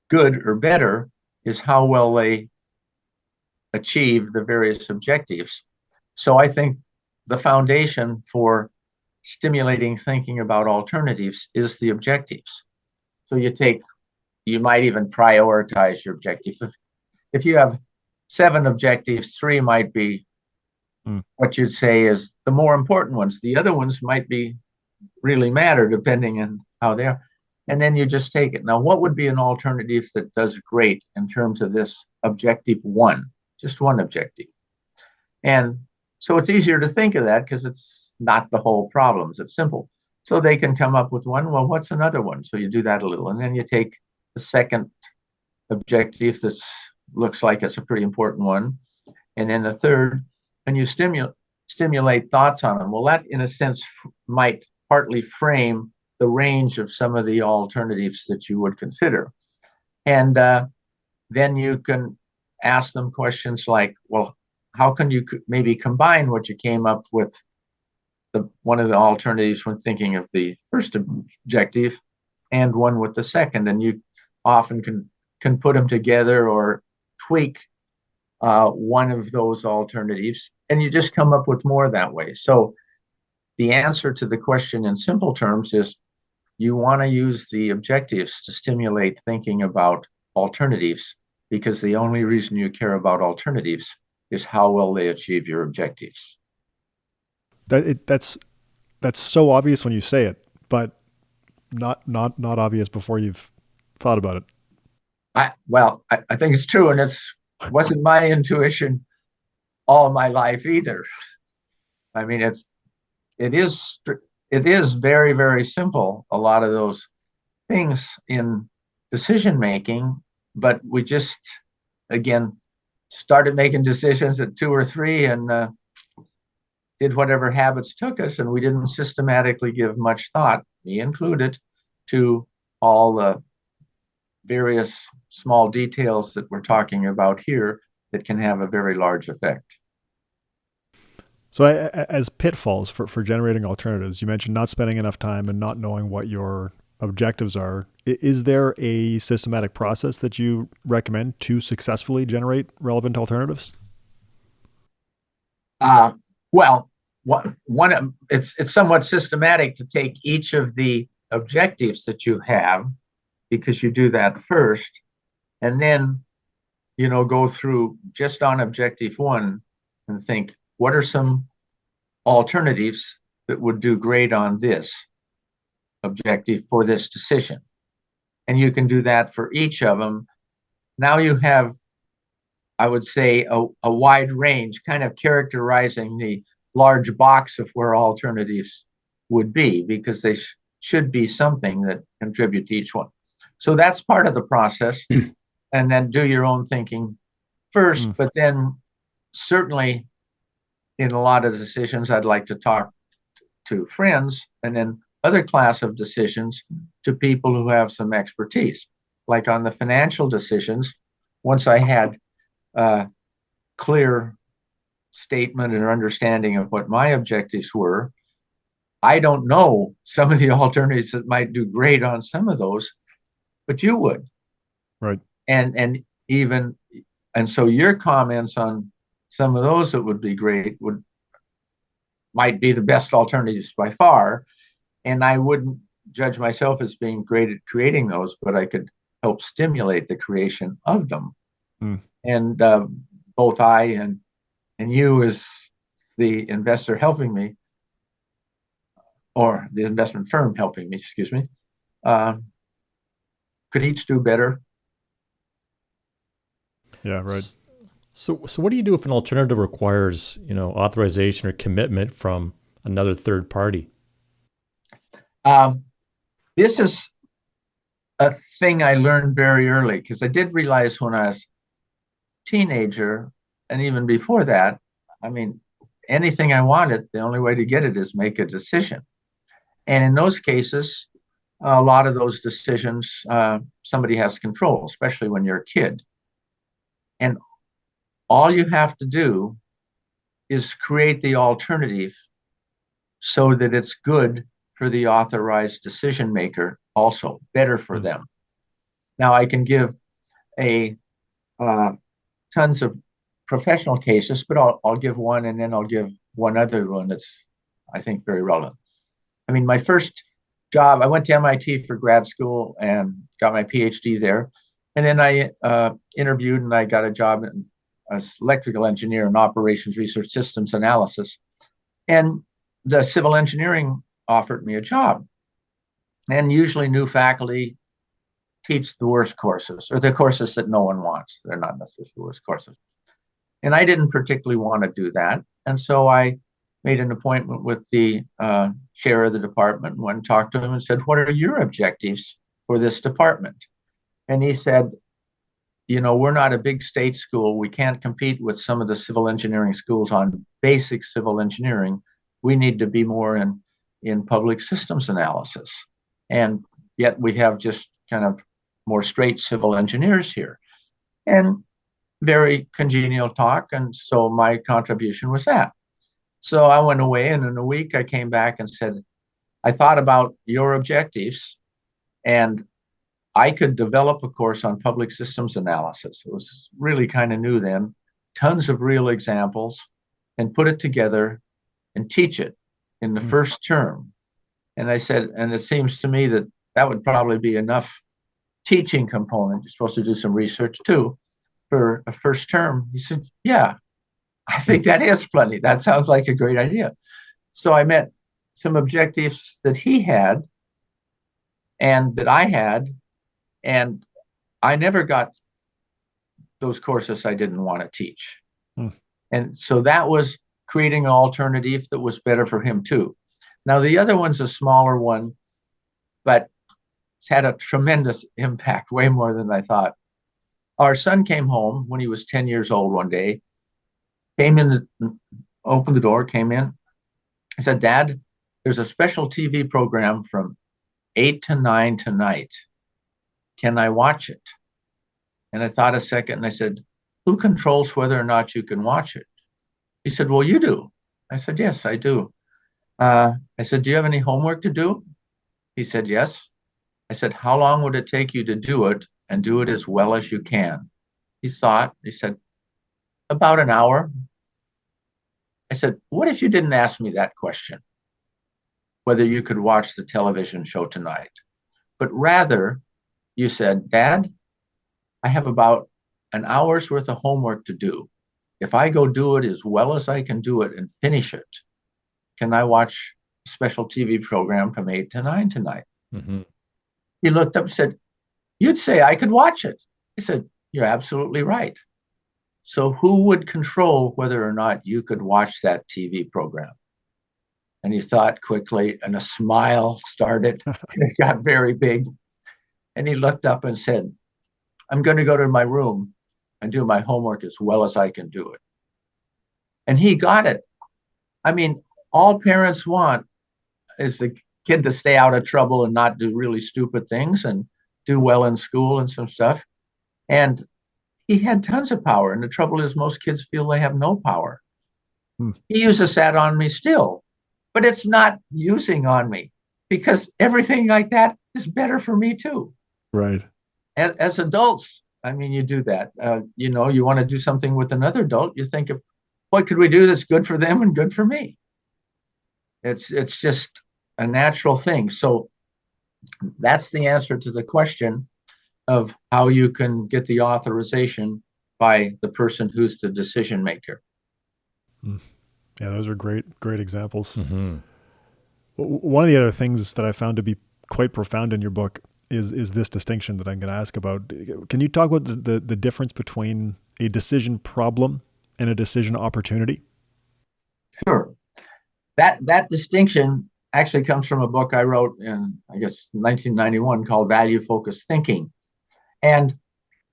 good or better is how well they achieve the various objectives. So I think the foundation for stimulating thinking about alternatives is the objectives. So you might even prioritize your objective. If you have 7 objectives, 3 might be what you'd say is the more important ones. The other ones might be really matter depending on how they are. And then you just take it. Now, what would be an alternative that does great in terms of this objective 1? Just one objective. And so it's easier to think of that because it's not the whole problems. It's simple. So they can come up with one. Well, what's another one? So you do that a little. And then you take the second objective that looks like it's a pretty important one. And then the third, and you stimulate thoughts on them. Well, that in a sense might partly frame the range of some of the alternatives that you would consider. And then you can ask them questions like, well, how can you maybe combine what you came up with, one of the alternatives when thinking of the first objective and one with the second? And you often can put them together or tweak one of those alternatives, and you just come up with more that way. So the answer to the question in simple terms is you want to use the objectives to stimulate thinking about alternatives, because the only reason you care about alternatives is how well they achieve your objectives. That's so obvious when you say it, but not obvious before you've thought about it. I think it's true, and it wasn't my intuition all my life either. I mean, it is very, very simple, a lot of those things in decision making, but we just, again, started making decisions at 2 or 3 and did whatever habits took us, and we didn't systematically give much thought, me included, to all the various small details that we're talking about here that can have a very large effect. So as pitfalls for generating alternatives, you mentioned not spending enough time and not knowing what your objectives are. Is there a systematic process that you recommend to successfully generate relevant alternatives? Well, it's somewhat systematic to take each of the objectives that you have, because you do that first, and then go through just on objective 1 and think, what are some alternatives that would do great on this objective for this decision? And you can do that for each of them. Now you have, I would say, a wide range, kind of characterizing the large box of where alternatives would be, because they should be something that contribute to each one. So that's part of the process. And then do your own thinking first, but then certainly in a lot of decisions, I'd like to talk to friends, and then other class of decisions to people who have some expertise. Like on the financial decisions, once I had a clear statement and understanding of what my objectives were, I don't know some of the alternatives that might do great on some of those, but you would. Right. And so your comments on some of those that would be great might be the best alternatives by far. And I wouldn't judge myself as being great at creating those, but I could help stimulate the creation of them. And both I and you, as the investor helping me, or the investment firm helping me, excuse me, could each do better. Yeah, right. So what do you do if an alternative requires, authorization or commitment from another third party? This is a thing I learned very early, because I did realize when I was a teenager, and even before that, I mean, anything I wanted, the only way to get it is make a decision. And in those cases, a lot of those decisions, somebody has control, especially when you're a kid. And all you have to do is create the alternative so that it's good for the authorized decision maker, also better for them. Now, I can give a tons of professional cases, but I'll give one, and then I'll give one other one that's, I think, very relevant. I mean, my first job, I went to MIT for grad school and got my PhD there. And then I interviewed and I got a job as electrical engineer in operations research systems analysis. And the civil engineering offered me a job. And usually new faculty teach the worst courses, or the courses that no one wants. They're not necessarily the worst courses. And I didn't particularly want to do that. And so I made an appointment with the chair of the department, went and talked to him and said, what are your objectives for this department? And he said, you know, we're not a big state school. We can't compete with some of the civil engineering schools on basic civil engineering. We need to be more in public systems analysis. And yet we have just kind of more straight civil engineers here. And very congenial talk. And so my contribution was that. So I went away, and in a week I came back and said, I thought about your objectives, and I could develop a course on public systems analysis. It was really kind of new then, tons of real examples, and put it together and teach it in the first term. And I said, and it seems to me that that would probably be enough teaching component. You're supposed to do some research too for a first term. He said, yeah, I think that is plenty. That sounds like a great idea. So I met some objectives that he had and that I had, and I never got those courses I didn't want to teach. And so that was creating an alternative that was better for him too. Now, the other one's a smaller one, but it's had a tremendous impact, way more than I thought. Our son came home when he was 10 years old one day, came in, opened the door, came in. I said, Dad, there's a special TV program from 8 to 9 tonight. Can I watch it? And I thought a second and I said, who controls whether or not you can watch it? He said, well, you do. I said, yes, I do. I said, do you have any homework to do? He said, yes. I said, how long would it take you to do it and do it as well as you can? He thought, he said, about an hour. I said, what if you didn't ask me that question, whether you could watch the television show tonight, but rather you said, Dad, I have about an hour's worth of homework to do. If I go do it as well as I can do it and finish it, can I watch a special TV program from 8 to 9 tonight? Mm-hmm. He looked up and said, you'd say I could watch it. He said, you're absolutely right. So who would control whether or not you could watch that TV program? And he thought quickly, and a smile started, and it got very big. And he looked up and said, I'm going to go to my room and do my homework as well as I can do it. And he got it. I mean, all parents want is the kid to stay out of trouble and not do really stupid things and do well in school and some stuff. And he had tons of power. And the trouble is most kids feel they have no power. He uses that on me still, but it's not using on me because everything like that is better for me too. Right. As adults, I mean, you do that. You know, you want to do something with another adult. You think of what could we do that's good for them and good for me? It's just a natural thing. So that's the answer to the question of how you can get the authorization by the person who's the decision maker. Yeah, those are great examples. Mm-hmm. One of the other things that I found to be quite profound in your book is this distinction that I'm going to ask about. Can you talk about the difference between a decision problem and a decision opportunity? Sure. That distinction actually comes from a book I wrote in, I guess, 1991 called Value-Focused Thinking. And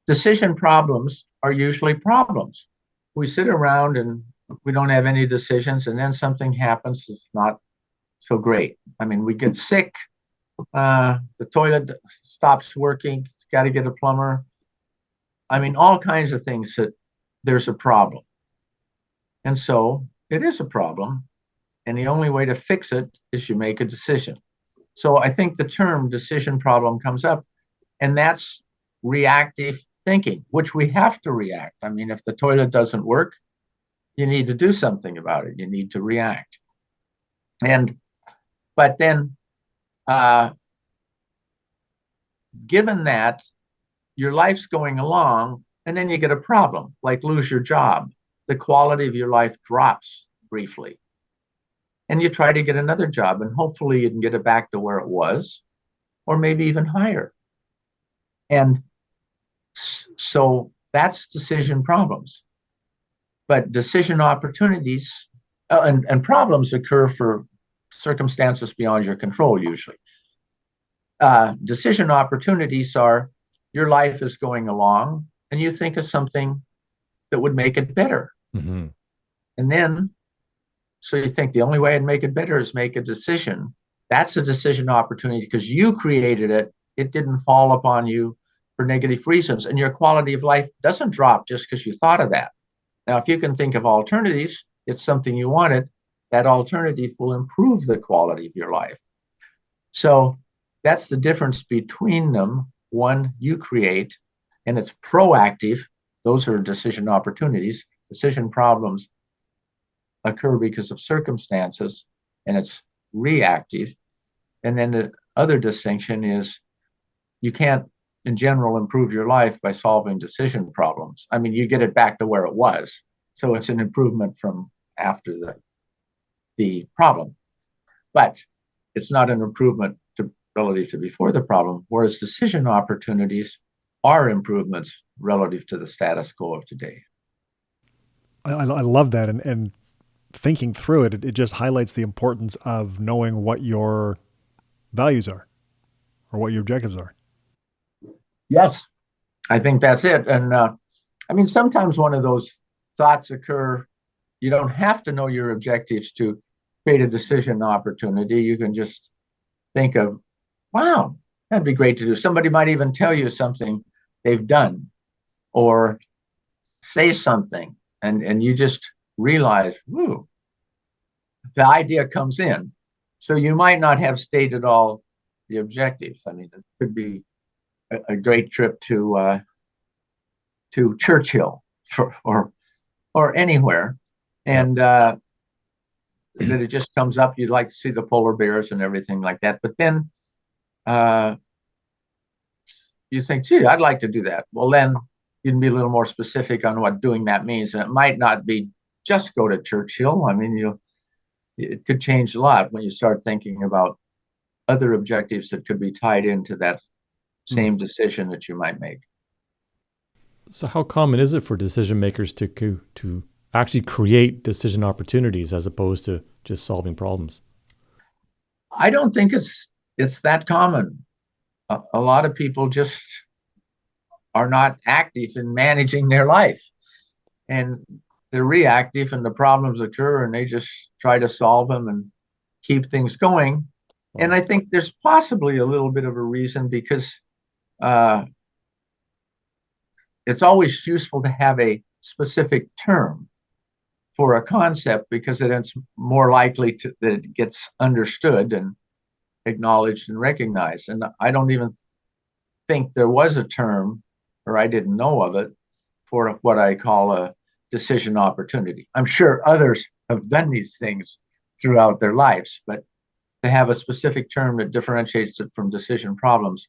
decision problems are usually problems. We sit around and we don't have any decisions, and then something happens. It's not so great. I mean, we get sick. The toilet stops working. Got to get a plumber. I mean, all kinds of things that there's a problem. And so it is a problem. And the only way to fix it is you make a decision. So I think the term decision problem comes up, and that's reactive thinking, which we have to react. I mean, if the toilet doesn't work, you need to do something about it. You need to react. But then, given that your life's going along, and then you get a problem, like lose your job, the quality of your life drops briefly. And you try to get another job, and hopefully you can get it back to where it was, or maybe even higher. And so that's decision problems. But decision opportunities and problems occur for circumstances beyond your control, usually. Decision opportunities are your life is going along, and you think of something that would make it better. Mm-hmm. And then, so you think the only way I'd make it better is make a decision. That's a decision opportunity because you created it. It didn't fall upon you for negative reasons. And your quality of life doesn't drop just because you thought of that. Now, if you can think of alternatives, it's something you wanted, that alternative will improve the quality of your life. So that's the difference between them. One, you create, and it's proactive. Those are decision opportunities. Decision problems occur because of circumstances, and it's reactive. And then the other distinction is you can't, in general, improve your life by solving decision problems. I mean, you get it back to where it was. So it's an improvement from after the problem. But it's not an improvement relative to before the problem, whereas decision opportunities are improvements relative to the status quo of today. I love that. And thinking through it, it just highlights the importance of knowing what your values are or what your objectives are. Yes, I think that's it. And I mean, sometimes one of those thoughts occur. You don't have to know your objectives to create a decision opportunity. You can just think of, wow, that'd be great to do. Somebody might even tell you something they've done or say something, and you just realize, whoo, the idea comes in. So you might not have stated all the objectives. I mean, it could be a great trip to Churchill or anywhere, and that it just comes up. You'd like to see the polar bears and everything like that, but then you think, gee, I'd like to do that. Well, then you can be a little more specific on what doing that means, and it might not be just go to Churchill. I mean, it could change a lot when you start thinking about other objectives that could be tied into that same decision that you might make. So how common is it for decision makers to actually create decision opportunities as opposed to just solving problems? I don't think it's that common. A lot of people just are not active in managing their life, and they're reactive, and the problems occur, and they just try to solve them and keep things going. And I think there's possibly a little bit of a reason because it's always useful to have a specific term for a concept because then it's more likely that it gets understood and acknowledged and recognized. And I don't even think there was a term, or I didn't know of it, for what I call a decision opportunity. I'm sure others have done these things throughout their lives, but to have a specific term that differentiates it from decision problems,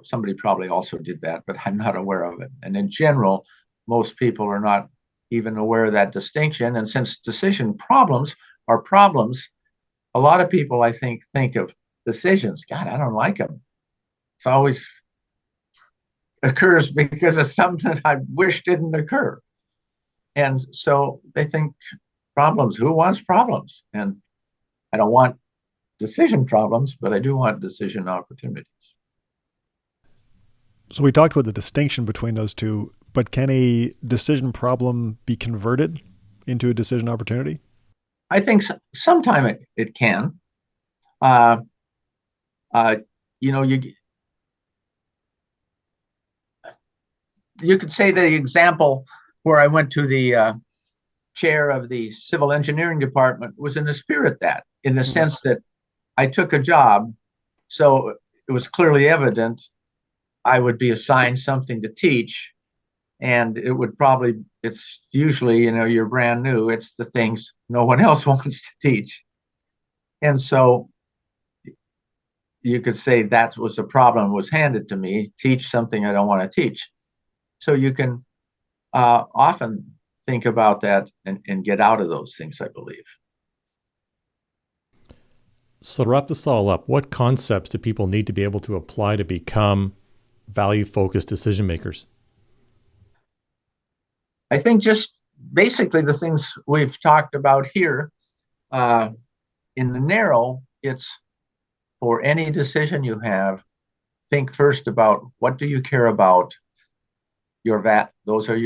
somebody probably also did that, but I'm not aware of it. And in general, most people are not even aware of that distinction. And since decision problems are problems, a lot of people, I think of decisions. God, I don't like them. It's always occurs because of something I wish didn't occur. And so they think problems. Who wants problems? And I don't want decision problems, but I do want decision opportunities. So we talked about the distinction between those two But can a decision problem be converted into a decision opportunity? I think sometime it can. Uh, uh, you know, you could say the example where I went to the chair of the civil engineering department was in the spirit that, in the sense that I took a job, so it was clearly evident I would be assigned something to teach, and it would probably, it's usually, you're brand new, it's the things no one else wants to teach. And so you could say that was a problem was handed to me, teach something I don't want to teach. So you can often think about that and get out of those things, I believe. So to wrap this all up, what concepts do people need to be able to apply to become value-focused decision makers? I think just basically the things we've talked about here. In the narrow, it's for any decision you have, think first about what do you care about, those are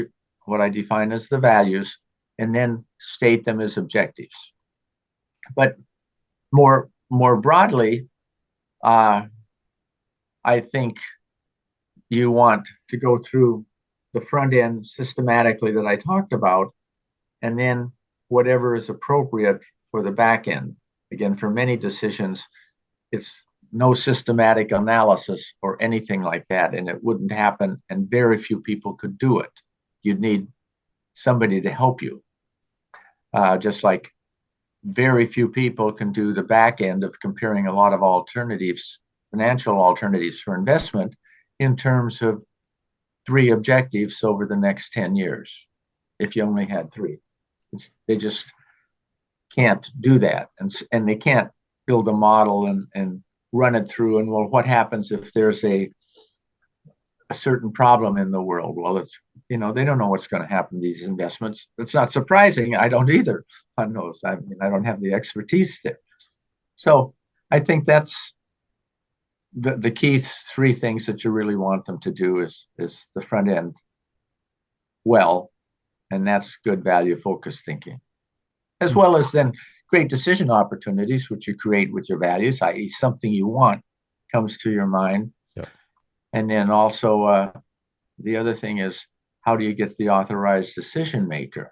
what I define as the values, and then state them as objectives. But more broadly, I think you want to go through the front end systematically that I talked about, and then whatever is appropriate for the back end. Again, for many decisions, it's no systematic analysis or anything like that, and it wouldn't happen, and very few people could do it. You'd need somebody to help you. Just like very few people can do the back end of comparing a lot of alternatives, financial alternatives for investment in terms of 3 objectives over the next 10 years, if you only had 3. They just can't do that. And they can't build a model and run it through. And well, what happens if there's a certain problem in the world? Well, they don't know what's going to happen to these investments. It's not surprising. I don't either on those. I don't have the expertise there. So I think that's the key 3 things that you really want them to do is the front end well, and that's good value focused thinking, as well as then great decision opportunities, which you create with your values, i.e. something you want comes to your mind. Yep. And then also the other thing is, how do you get the authorized decision maker?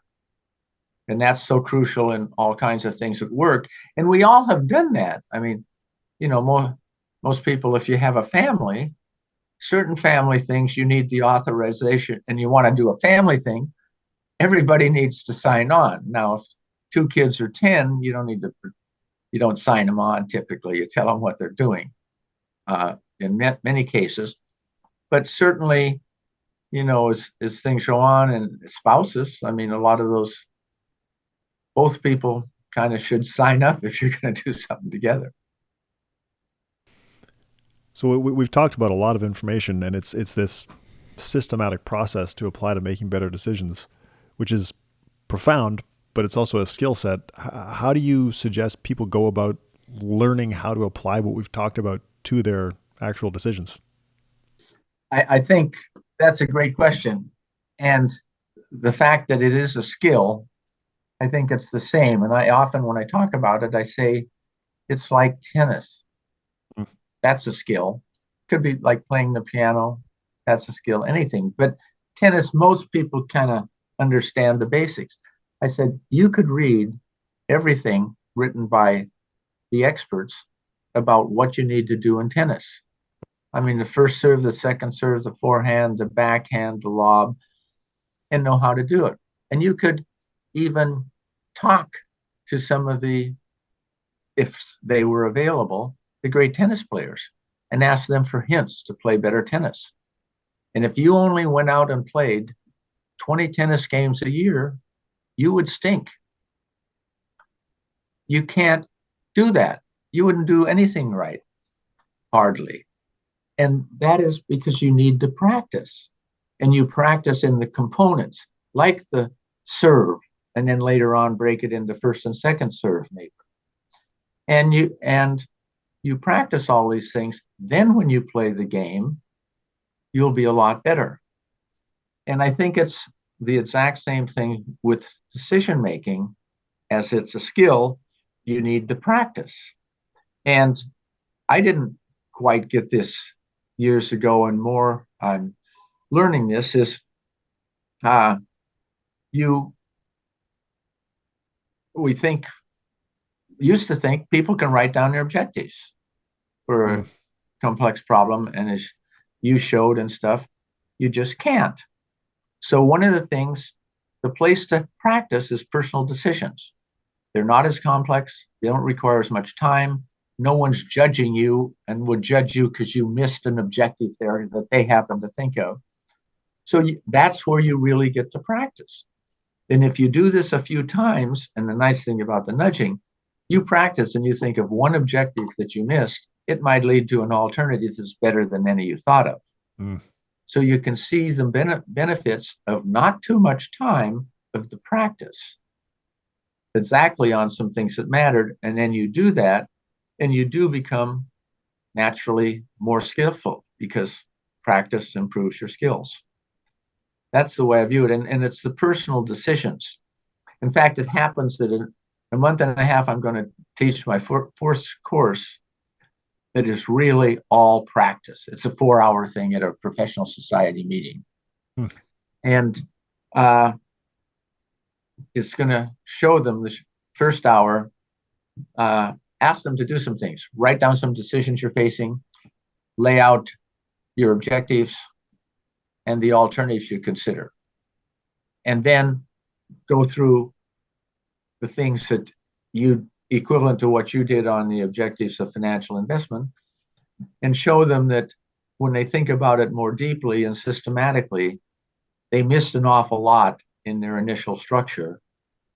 And that's so crucial in all kinds of things at work. And we all have done that. I mean, most people, if you have a family, certain family things, you need the authorization, and you want to do a family thing, everybody needs to sign on. Now, if 2 kids are 10, you don't sign them on typically. You tell them what they're doing in many cases. But certainly, as things go on, and spouses, I mean, a lot of those, both people kind of should sign up if you're going to do something together. So we've talked about a lot of information, and it's this systematic process to apply to making better decisions, which is profound, but it's also a skill set. How do you suggest people go about learning how to apply what we've talked about to their actual decisions? I think that's a great question. And the fact that it is a skill, I think it's the same. And I often, when I talk about it, I say it's like tennis. That's a skill. Could be like playing the piano. That's a skill, anything. But tennis, most people kind of understand the basics. I said, you could read everything written by the experts about what you need to do in tennis. I mean, the first serve, the second serve, the forehand, the backhand, the lob, and know how to do it. And you could even talk to some of the, if they were available, the great tennis players, and ask them for hints to play better tennis. And if you only went out and played 20 tennis games a year, you would stink. You can't do that. You wouldn't do anything right, hardly. And that is because you need to practice. And you practice in the components, like the serve, and then later on break it into first and second serve, maybe. And you practice all these things. Then when you play the game, you'll be a lot better. And I think it's the exact same thing with decision making. As it's a skill, you need the practice. And I didn't quite get this years ago, and more I'm learning this is uh, you we think used to think people can write down their objectives for a complex problem, and as you showed and stuff, you just can't. So one of the things, the place to practice is personal decisions. They're not as complex, they don't require as much time. No one's judging you and would judge you because you missed an objective there that they happen to think of. So that's where you really get to practice. And if you do this a few times, and the nice thing about the nudging, you practice and you think of one objective that you missed, it might lead to an alternative that's better than any you thought of. So you can see the benefits of not too much time of the practice exactly on some things that mattered. And then you do that, and you do become naturally more skillful because practice improves your skills. That's the way I view it. And it's the personal decisions. In fact, it happens that in a month and a half, I'm going to teach my fourth course that is really all practice. It's a 4-hour thing at a professional society meeting. And it's going to show them the first hour, ask them to do some things, write down some decisions you're facing, lay out your objectives and the alternatives you consider, and then go through the things that you equivalent to what you did on the objectives of financial investment, and show them that when they think about it more deeply and systematically, they missed an awful lot in their initial structure.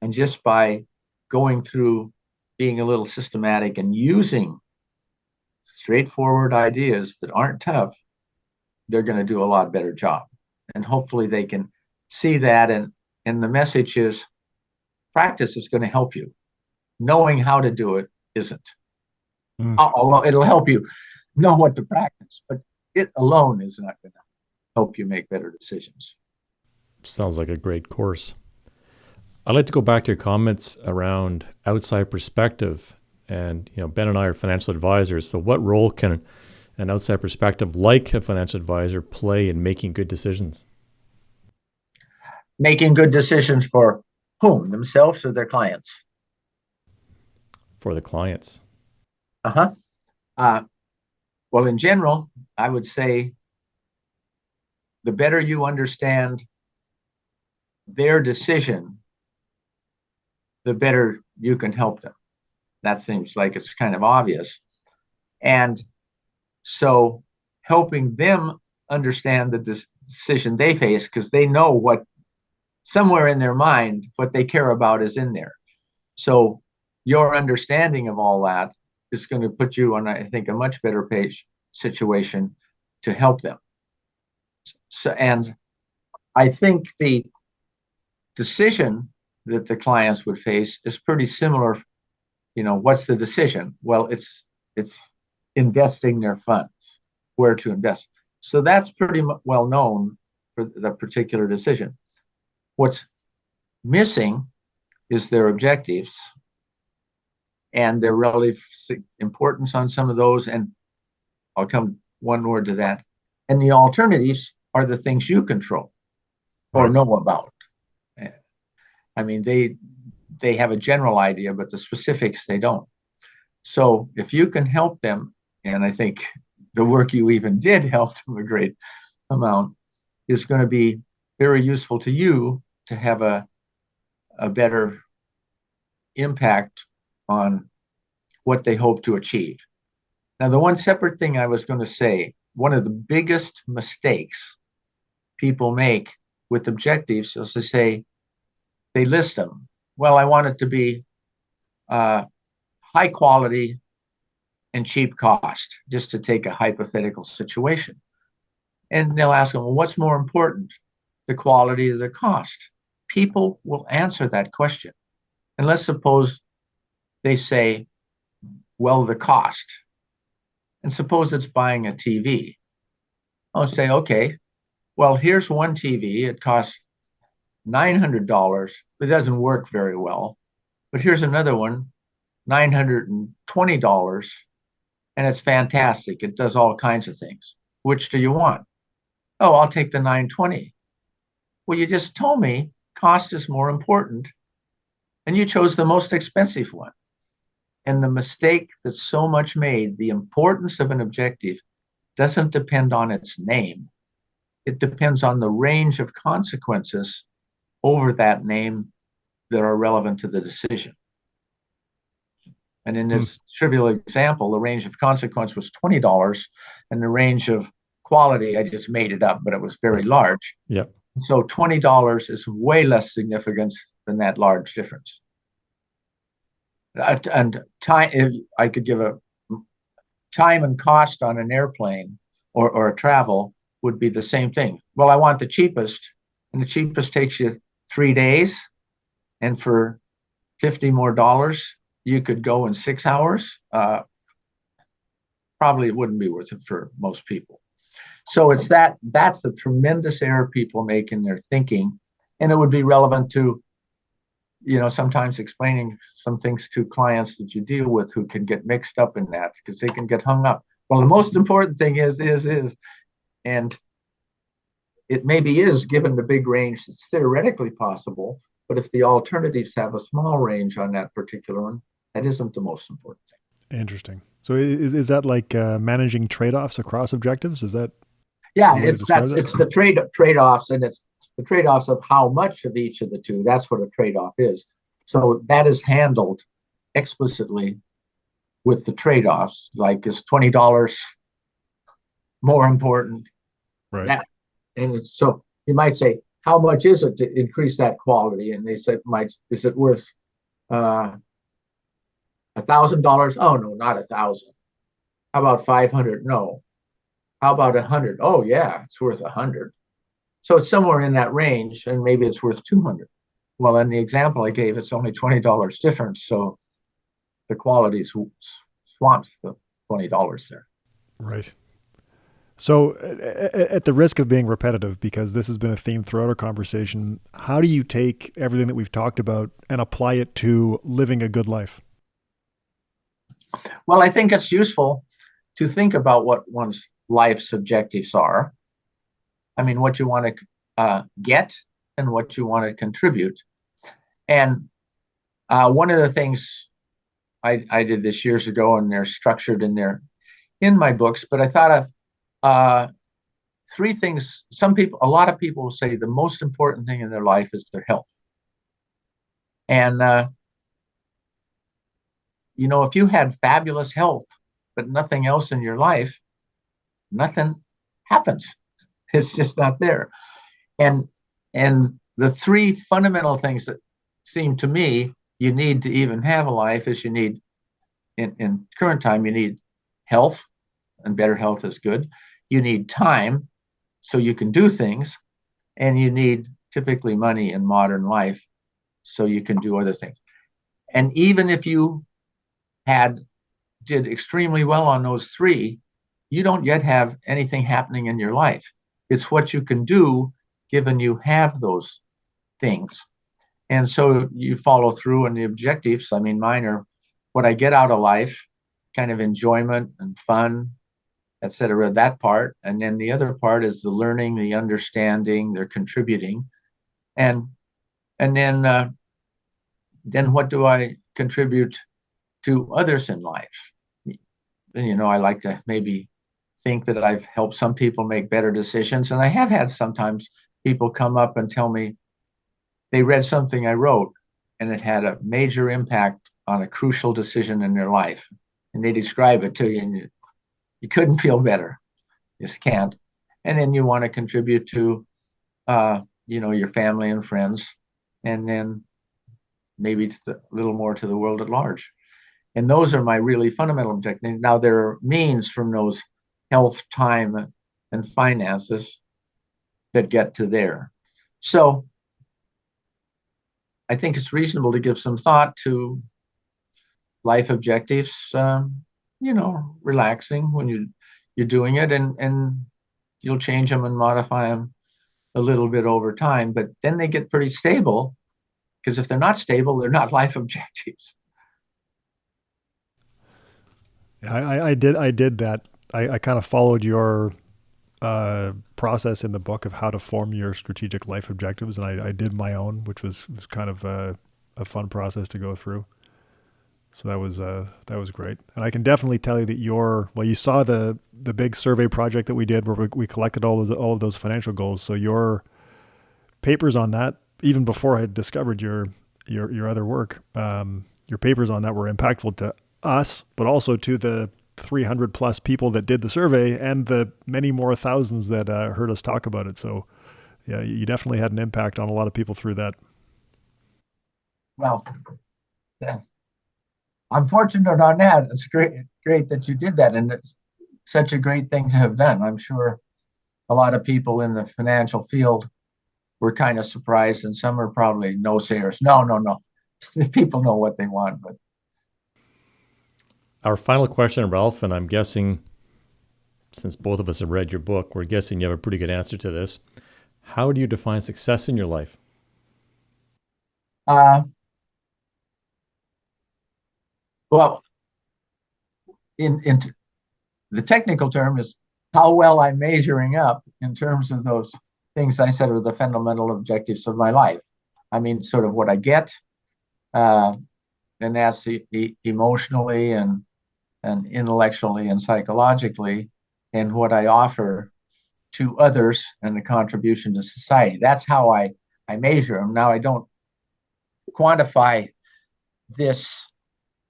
And just by going through being a little systematic and using straightforward ideas that aren't tough, they're going to do a lot better job. And hopefully they can see that. And the message is practice is going to help you. Knowing how to do it isn't. Although it'll help you know what to practice, but it alone is not going to help you make better decisions. Sounds like a great course. I'd like to go back to your comments around outside perspective. And, Ben and I are financial advisors. So what role can an outside perspective like a financial advisor play in making good decisions? Making good decisions for whom? Themselves or their clients? For the clients. Well, in general, I would say the better you understand their decision, the better you can help them. That seems like it's kind of obvious. And so helping them understand the decision they face, because they know what somewhere in their mind, what they care about is in there. So your understanding of all that is going to put you on, I think, a much better situation to help them. So, and I think the decision that the clients would face is pretty similar. What's the decision? Well, it's investing their funds, where to invest. So that's pretty well known for the particular decision. What's missing is their objectives and their relative importance on some of those. And I'll come one word to that. And the alternatives are the things you control or know about. I mean, they have a general idea, but the specifics they don't. So if you can help them, and I think the work you even did helped them a great amount, is going to be very useful to you to have a better impact on what they hope to achieve. Now, the one separate thing I was going to say, one of the biggest mistakes people make with objectives is to say, they list them. Well, I want it to be high quality and cheap cost, just to take a hypothetical situation. And they'll ask them, well, what's more important, the quality or the cost? People will answer that question. And let's suppose they say, well, the cost. And suppose it's buying a TV. I'll say, okay, Well, here's one TV. It costs $900. It doesn't work very well. But here's another one, $920, and it's fantastic. It does all kinds of things. Which do you want? Oh, I'll take the 920. Well, you just told me cost is more important, and you chose the most expensive one. And the mistake that's so much made, the importance of an objective doesn't depend on its name. It depends on the range of consequences over that name that are relevant to the decision. And in this trivial example, the range of consequence was $20, and the range of quality, I just made it up, but it was very large. Yep. So $20 is way less significance than that large difference. And time, I could give a time and cost on an airplane or a travel would be the same thing. Well, I want the cheapest, and the cheapest takes you 3 days, and for $50 more, you could go in 6 hours. Probably it wouldn't be worth it for most people. So that's a tremendous error people make in their thinking, and it would be relevant to, sometimes explaining some things to clients that you deal with who can get mixed up in that because they can get hung up. Well, the most important thing is, and it maybe is given the big range that's theoretically possible, but if the alternatives have a small range on that particular one, that isn't the most important thing. Interesting. So is that like managing trade-offs across objectives? Is that? Yeah, it's the trade-offs, and it's the trade-offs of how much of each of the two. That's what a trade-off is. So that is handled explicitly with the trade-offs. Like, is $20 more important? Right. And so you might say, how much is it to increase that quality? And they said, is it worth $1,000? Oh no, not 1,000. How about 500? No. How about 100? Oh yeah, it's worth 100. So it's somewhere in that range, and maybe it's worth 200. Well, in the example I gave, it's only $20 difference, so the quality swamps the $20 there. Right. So, at the risk of being repetitive, because this has been a theme throughout our conversation, how do you take everything that we've talked about and apply it to living a good life? Well, I think it's useful to think about what one's life's objectives are. I mean, what you want to get and what you want to contribute. And one of the things I did this years ago, and they're structured in my books, but I thought of three things. A lot of people will say the most important thing in their life is their health. And, if you had fabulous health, but nothing else in your life, nothing happens. It's just not there. And the three fundamental things that seem to me you need to even have a life is you need, in current time, you need health, and better health is good. You need time so you can do things, and you need typically money in modern life so you can do other things. And even if you did extremely well on those three, you don't yet have anything happening in your life. It's what you can do given you have those things. And so you follow through, and the objectives, I mean, mine are what I get out of life, kind of enjoyment and fun, etc., that part. And then the other part is the learning, the understanding, they're contributing. And then what do I contribute to others in life? I like to maybe think that I've helped some people make better decisions. And I have had sometimes people come up and tell me they read something I wrote and it had a major impact on a crucial decision in their life. And they describe it to you, and you couldn't feel better. You just can't. And then you want to contribute to, your family and friends, and then maybe a little more to the world at large. And those are my really fundamental objectives. Now, there are means from those health, time, and finances that get to there. So I think it's reasonable to give some thought to life objectives, relaxing when you're doing it, and you'll change them and modify them a little bit over time, but then they get pretty stable, because if they're not stable, they're not life objectives. I did that. I kind of followed your process in the book of how to form your strategic life objectives, and I did my own, which was kind of a fun process to go through. So that was great, and I can definitely tell you that you saw the big survey project that we did where we collected all of those financial goals. So your papers on that, even before I had discovered your other work, your papers on that were impactful to us, but also to the 300 plus people that did the survey and the many more thousands that heard us talk about it. So yeah, you definitely had an impact on a lot of people through that. Well, yeah, I'm fortunate on that. It's great that you did that, and it's such a great thing to have done. I'm sure a lot of people in the financial field were kind of surprised, and some are probably no sayers. No. People know what they want. But Our final question, Ralph, and I'm guessing, since both of us have read your book, we're guessing you have a pretty good answer to this. How do you define success in your life? Well, in the technical term is how well I'm measuring up in terms of those things I said are the fundamental objectives of my life. I mean, sort of what I get, and that's emotionally and intellectually and psychologically, and what I offer to others and the contribution to society. That's how I measure them. Now, I don't quantify this,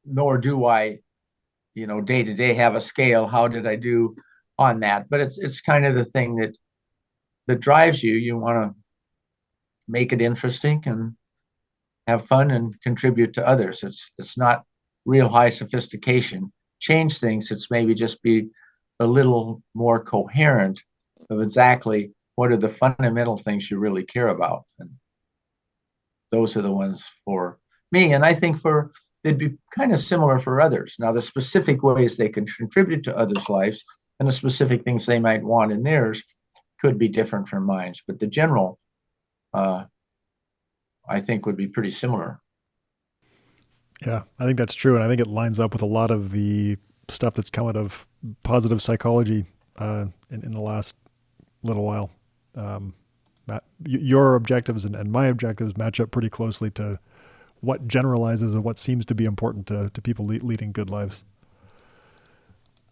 nor do I, day to day have a scale. How did I do on that? But it's kind of the thing that drives you. You want to make it interesting and have fun and contribute to others. It's not real high sophistication. Change things. It's maybe just be a little more coherent of exactly what are the fundamental things you really care about. And those are the ones for me. And I think they'd be kind of similar for others. Now, the specific ways they can contribute to others' lives and the specific things they might want in theirs could be different from mine. But the general, I think, would be pretty similar. Yeah, I think that's true. And I think it lines up with a lot of the stuff that's come out of positive psychology in the last little while. Your objectives and my objectives match up pretty closely to what generalizes and what seems to be important to people leading good lives.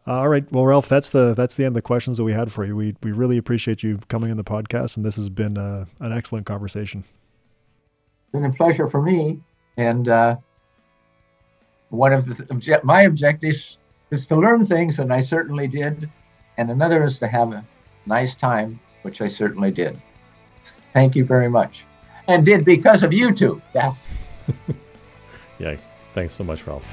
All right. Well, Ralph, that's the end of the questions that we had for you. We really appreciate you coming on the podcast, and this has been an excellent conversation. It's been a pleasure for me. And one of my objectives is to learn things, and I certainly did. And another is to have a nice time, which I certainly did. Thank you very much. And did because of you two. Yes. Yeah. Thanks so much, Ralph.